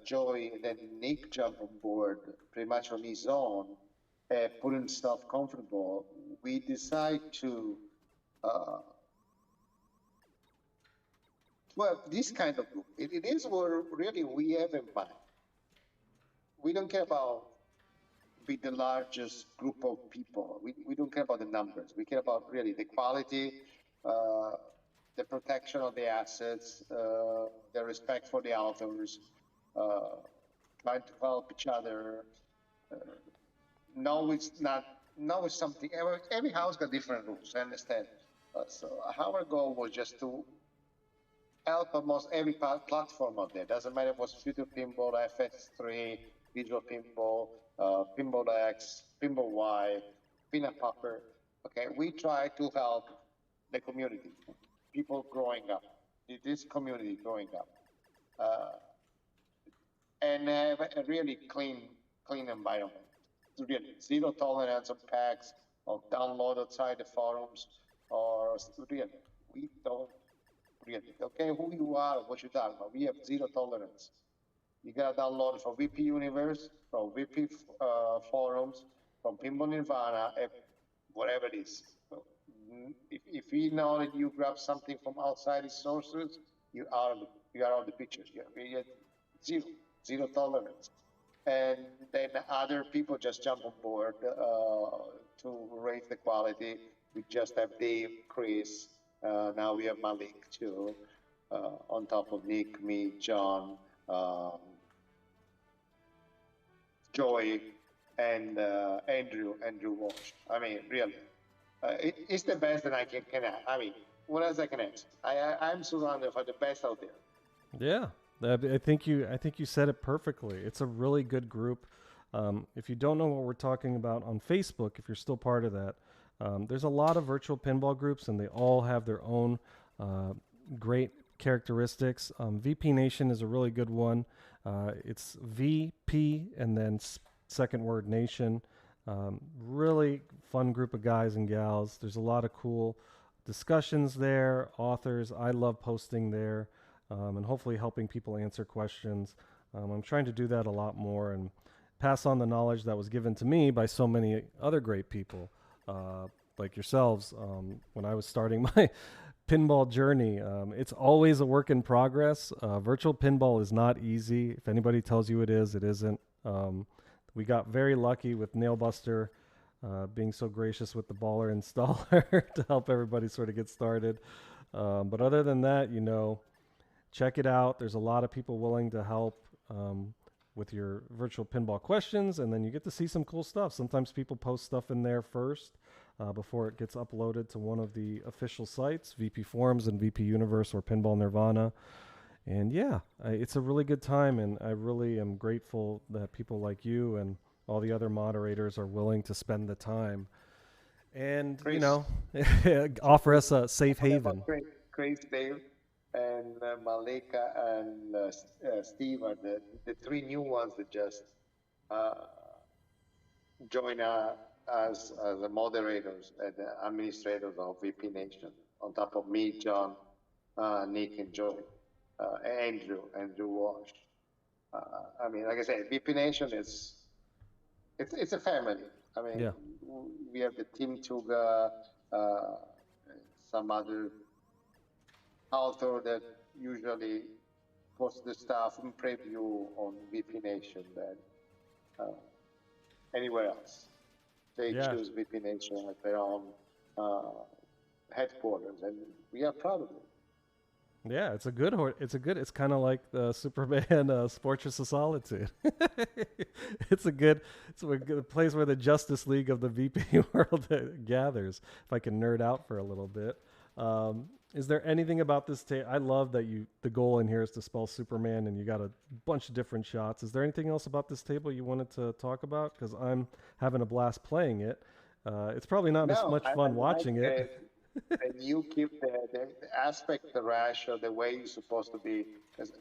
Joey, and then Nick jumped on board pretty much on his own, putting stuff comfortable. We decide uh, to have this kind of group. It is what really we have in mind. We don't care about be the largest group of people. We don't care about the numbers. We care about really the quality, uh, the protection of the assets, the respect for the authors, trying to help each other. Uh, no, it's not. No, it's something. Every house got different rules. I understand. So our goal was just to help almost every platform out there. Doesn't matter if it was Future Pinball, FX3, Visual Pinball, Pinball X, Pinball Y, Peanut Popper. Okay, we try to help the community, people growing up, this community growing up, and have a really clean environment. Really, zero tolerance on packs or download outside the forums, or really, we don't really, okay, who you are, what you talking about. We have zero tolerance. You gotta download it from VP Universe, from VP forums, from Pinball Nirvana, whatever it is. So, if we know that you grab something from outside the sources, you are out of the picture. We get zero tolerance. And then other people just jump on board to raise the quality. We just have Dave, Chris. Now we have Malik too, on top of Nick, me, John, Joey, and Andrew Walsh. I mean, really, it's the best that I can have. I mean, what else I can ask? I'm surrounded by the best out there.
Yeah, I think you said it perfectly. It's a really good group. If you don't know what we're talking about on Facebook, if you're still part of that, there's a lot of virtual pinball groups, and they all have their own great characteristics. VP Nation is a really good one. It's VP and then second word Nation. Really fun group of guys and gals. There's a lot of cool discussions there, authors. I love posting there, and hopefully helping people answer questions. I'm trying to do that a lot more and pass on the knowledge that was given to me by so many other great people, like yourselves, when I was starting my pinball journey. It's always a work in progress. Virtual pinball is not easy. If anybody tells you it is, it isn't. We got very lucky with Nailbuster being so gracious with the baller installer to help everybody sort of get started. But other than that, check it out. There's a lot of people willing to help with your virtual pinball questions, and then you get to see some cool stuff. Sometimes people post stuff in there first before it gets uploaded to one of the official sites, VP Forums and VP Universe or Pinball Nirvana. And yeah, it's a really good time, and I really am grateful that people like you and all the other moderators are willing to spend the time and, offer us a safe haven.
Chris, Dave, and Malika and Steve are the three new ones that just join us as the moderators and the administrators of VP Nation, on top of me, John, Nick, and Joey. Andrew Walsh. I mean, like I said, VP Nation it's a family. I mean, yeah. We have the Team Tuga, some other author that usually posts the stuff in preview on VP Nation than anywhere else. They choose VP Nation at their own headquarters, and we are proud of it.
Yeah, it's it's kind of like the Superman Fortress of Solitude. It's a good place where the Justice League of the VP world gathers, if I can nerd out for a little bit. Is there anything about this table? I love that the goal in here is to spell Superman, and you got a bunch of different shots. Is there anything else about this table you wanted to talk about? Because I'm having a blast playing it. It's probably not as much fun watching it.
And you keep the aspect ratio the way it's supposed to be. Because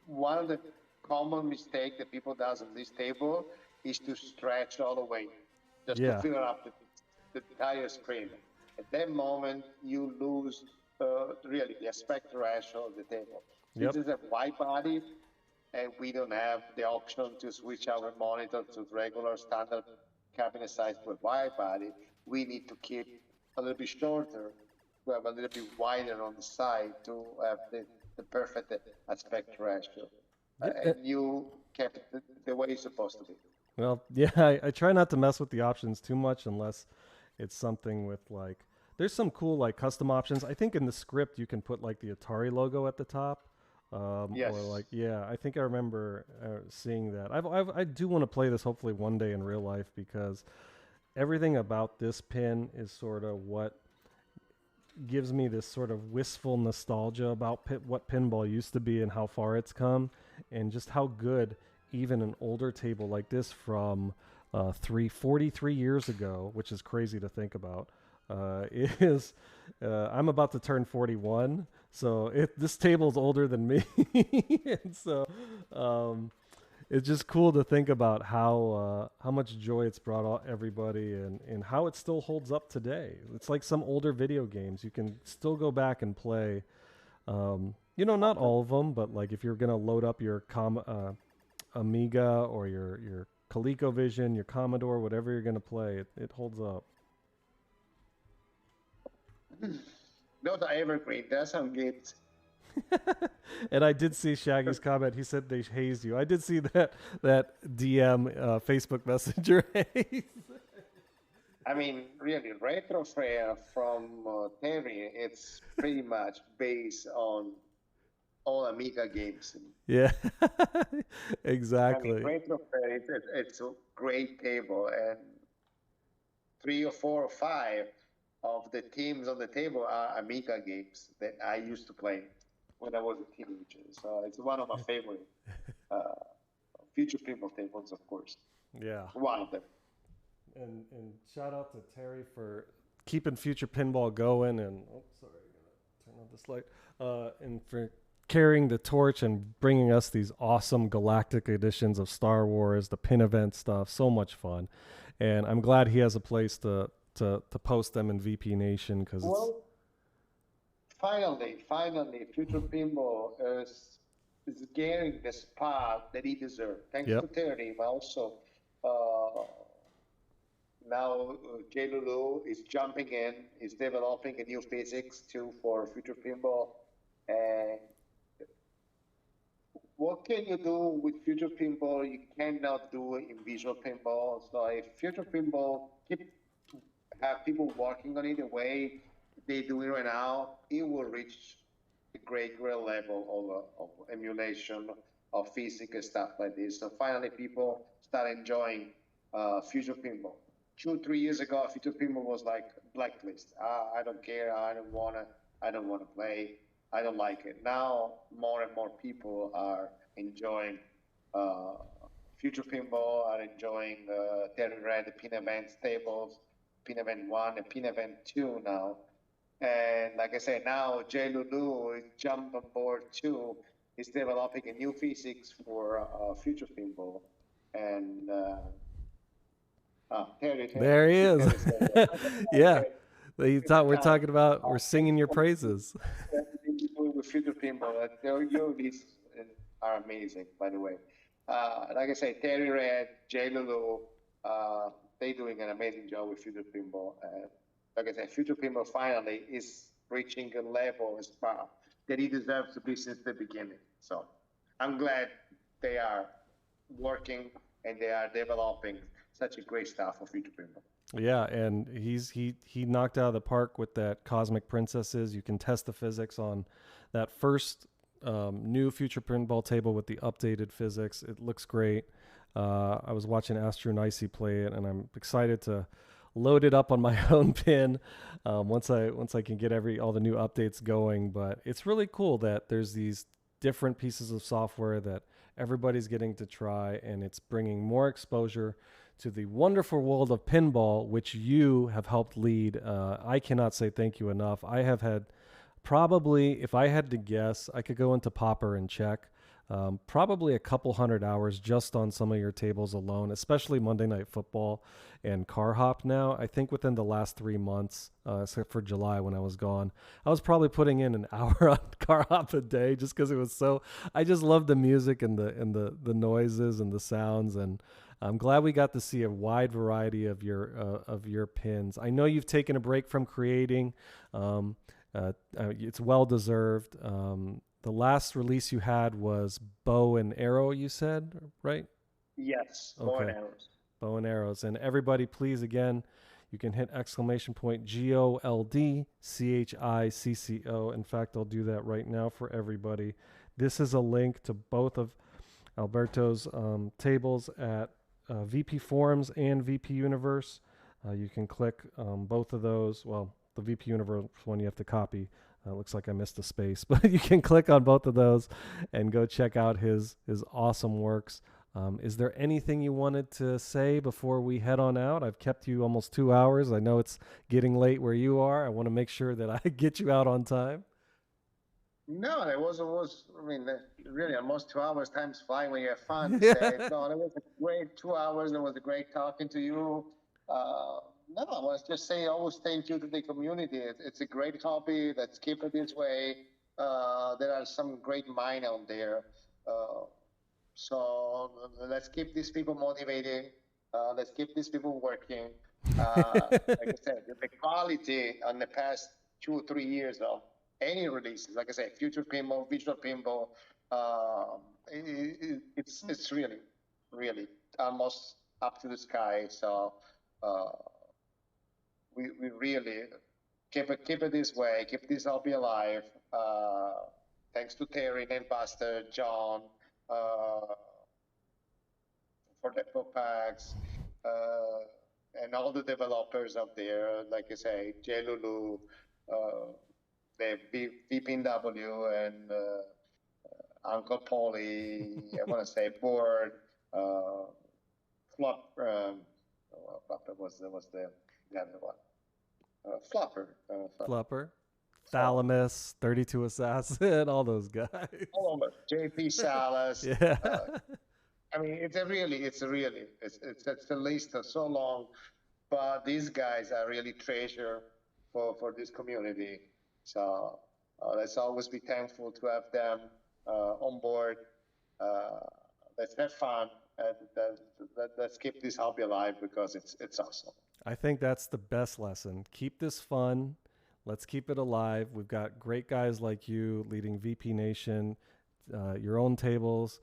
one of the common mistakes that people does on this table is to stretch all the way, just to fill up the entire screen. At that moment, you lose really the aspect ratio of the table. Yep. This is a wide body, and we don't have the option to switch our monitor to regular standard cabinet size with wide body. We need to keep a little bit shorter, to have a little bit wider on the side to have the perfect aspect ratio. And you kept it the way it's supposed to be.
Well, yeah, I try not to mess with the options too much unless it's something with there's some cool custom options. I think in the script you can put the Atari logo at the top.
Yes.
Or I think I remember seeing that. I do want to play this hopefully one day in real life, because everything about this pin is sort of what gives me this sort of wistful nostalgia about what pinball used to be and how far it's come, and just how good even an older table like this from 43 years ago, which is crazy to think about, is. I'm about to turn 41, so this table's older than me. And so it's just cool to think about how much joy it's brought everybody, and how it still holds up today. It's like some older video games. You can still go back and play. Not all of them, but like if you're gonna load up your Amiga or your ColecoVision, your Commodore, whatever you're gonna play, it holds up.
Those are evergreen. There's some games.
And I did see Shaggy's comment. He said they hazed you. I did see that DM Facebook Messenger haze.
I mean, really, Retro Fair from Terry, it's pretty much based on all Amiga games.
Yeah, exactly.
I mean, Retro Fair, it's a great table, and 3 or 4 or 5 of the teams on the table are Amiga games that I used to play when I was a teenager. So it's one of my favorite Future Pinball tables, of course.
Yeah.
One of them.
And shout out to Terry for keeping Future Pinball going, and sorry, I gotta turn on this light. And for carrying the torch and bringing us these awesome galactic editions of Star Wars, the pin event stuff. So much fun, and I'm glad he has a place to post them in VP Nation, because
finally, Future Pinball is getting the spot that he deserves. Thanks to Terry, but also now Jay Lulu is jumping in, is developing a new physics too for Future Pinball. And what can you do with Future Pinball you cannot do in Visual Pinball? So if Future Pinball have people working on it the way they do it right now, it will reach a great level of emulation, of physics and stuff like this. So finally people start enjoying Future Pinball. 2-3 years ago, Future Pinball was like blacklist. I don't care. I don't wanna play. I don't like it. Now more and more people are enjoying Future Pinball, are enjoying Terry Red, the Pin Event tables, Pin Event 1 and Pin Event 2 now. And like I said, now Jay Lulu jumped on board too. He's developing a new physics for Future Pinball. And Terry,
there he is. Yeah. We're talking about, we're singing your praises.
With Future Pinball, your lists are amazing, by the way. Like I say, Terry Red, Jay Lulu, they're doing an amazing job with Future Pinball. Like I said, Future Pinball finally is reaching a level, a spot that he deserves to be since the beginning. So I'm glad they are working and they are developing such a great stuff for Future Pinball.
Yeah, and he knocked out of the park with that Cosmic Princesses. You can test the physics on that first new Future Pinball table with the updated physics. It looks great. I was watching Astro Nicey play it, and I'm excited to load it up on my own pin once I can get all the new updates going. But it's really cool that there's these different pieces of software that everybody's getting to try, and it's bringing more exposure to the wonderful world of pinball, which you have helped lead. I cannot say thank you enough. I have had probably, if I had to guess, I could go into Popper and check, probably a couple hundred hours just on some of your tables alone, especially Monday Night Football and Car Hop now. I think within the last 3 months, except for July when I was gone, I was probably putting in an hour on Car Hop a day just because it was so, I just love the music and the noises and the sounds, and I'm glad we got to see a wide variety of your pins. I know you've taken a break from creating. It's well deserved. The last release you had was Bow and Arrow, you said, right?
Yes,
okay.
Bow and Arrows.
Bow and Arrows. And everybody, please, again, you can hit !GoldChicco. In fact, I'll do that right now for everybody. This is a link to both of Alberto's tables at VP Forums and VP Universe. You can click both of those. Well, the VP Universe one you have to copy. Looks like I missed a space, but you can click on both of those and go check out his awesome works. Is there anything you wanted to say before we head on out? I've kept you almost 2 hours. I know it's getting late where you are. I want to make sure that I get you out on time.
No, it was. I mean, really, almost 2 hours. Time's flying when you have fun. Say,
Yeah.
no, it was a great 2 hours. It was a great talking to you. No, I was just saying, always thank you to the community. It's a great hobby. Let's keep it this way. There are some great minds out there. Uh, so let's keep these people motivated. Let's keep these people working. Like I said, the quality on the past 2 or 3 years of any releases, like I say, future pinball, visual pinball, it's really, really almost up to the sky. So uh, we really keep it this way, keep this hobby alive. Thanks to Terry and Buster, John, uh, for the packs, and all the developers out there, like I say, JLulu, the VPNW, and Uncle Polly, I want to say Board, Flop, Flopper was the other one. Flopper.
Flupper, Thalamus, 32 Assassin, all those guys.
All over. JP Salas.
Yeah.
I mean, it's a list of so long, but these guys are really treasure for this community. So let's always be thankful to have them on board. Let's have fun and let's keep this hobby alive because it's awesome.
I think that's the best lesson. Keep this fun. Let's keep it alive. We've got great guys like you leading VP Nation, your own tables,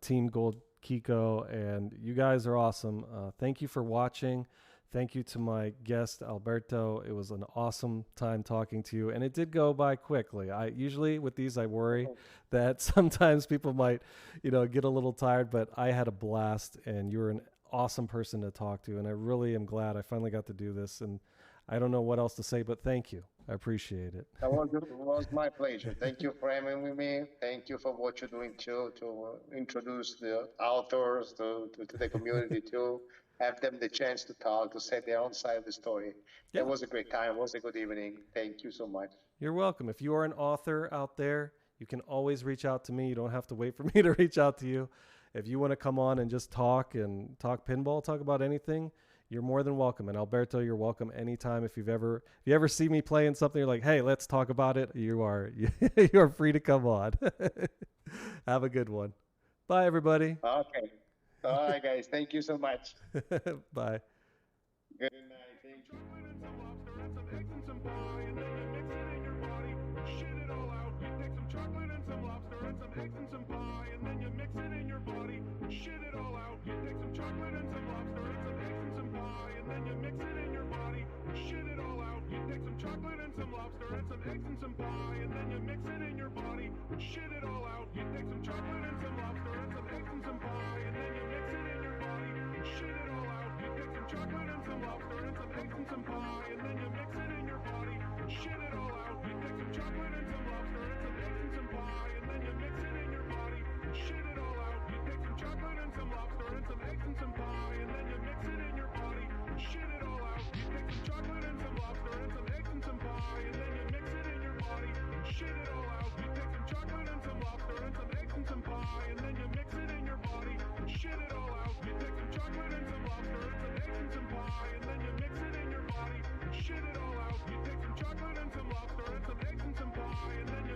Team GoldChicco, and you guys are awesome. Thank you for watching. Thank you to my guest, Alberto. It was an awesome time talking to you, and it did go by quickly. I usually, with these, I worry that sometimes people might, get a little tired, but I had a blast, and you were an awesome person to talk to, and I really am glad I finally got to do this, and I don't know what else to say, but thank you. I appreciate it.
It was my pleasure. Thank you for having me. Thank you for what you're doing too, to introduce the authors to the community too. Have them the chance to talk, to say their own side of the story.
Yeah.
It was a great time. It was a good evening. Thank you so much.
You're welcome. If you are an author out there, you can always reach out to me. You don't have to wait for me to reach out to you. If you want to come on and just talk pinball, talk about anything, you're more than welcome. And Alberto, you're welcome anytime. If you ever see me playing something, you're like, hey, let's talk about it. You are free to come on. Have a good one. Bye, everybody.
Okay. All right, guys. Thank you so much.
Bye.
Good night. Thank you.
Shit it all out. You take some chocolate and some lobster and some eggs and some pie, and then you mix it in your body. Shit it all out. You take some chocolate and some lobster and some eggs and some pie, and then you mix it in your body. Shit it all out. You take some chocolate and some lobster and some eggs and some pie, and then you mix it in your body. Shit it all out. You take some chocolate and some lobster and some eggs and some pie, and then you mix it in your body. Shit it all out. You take some chocolate and some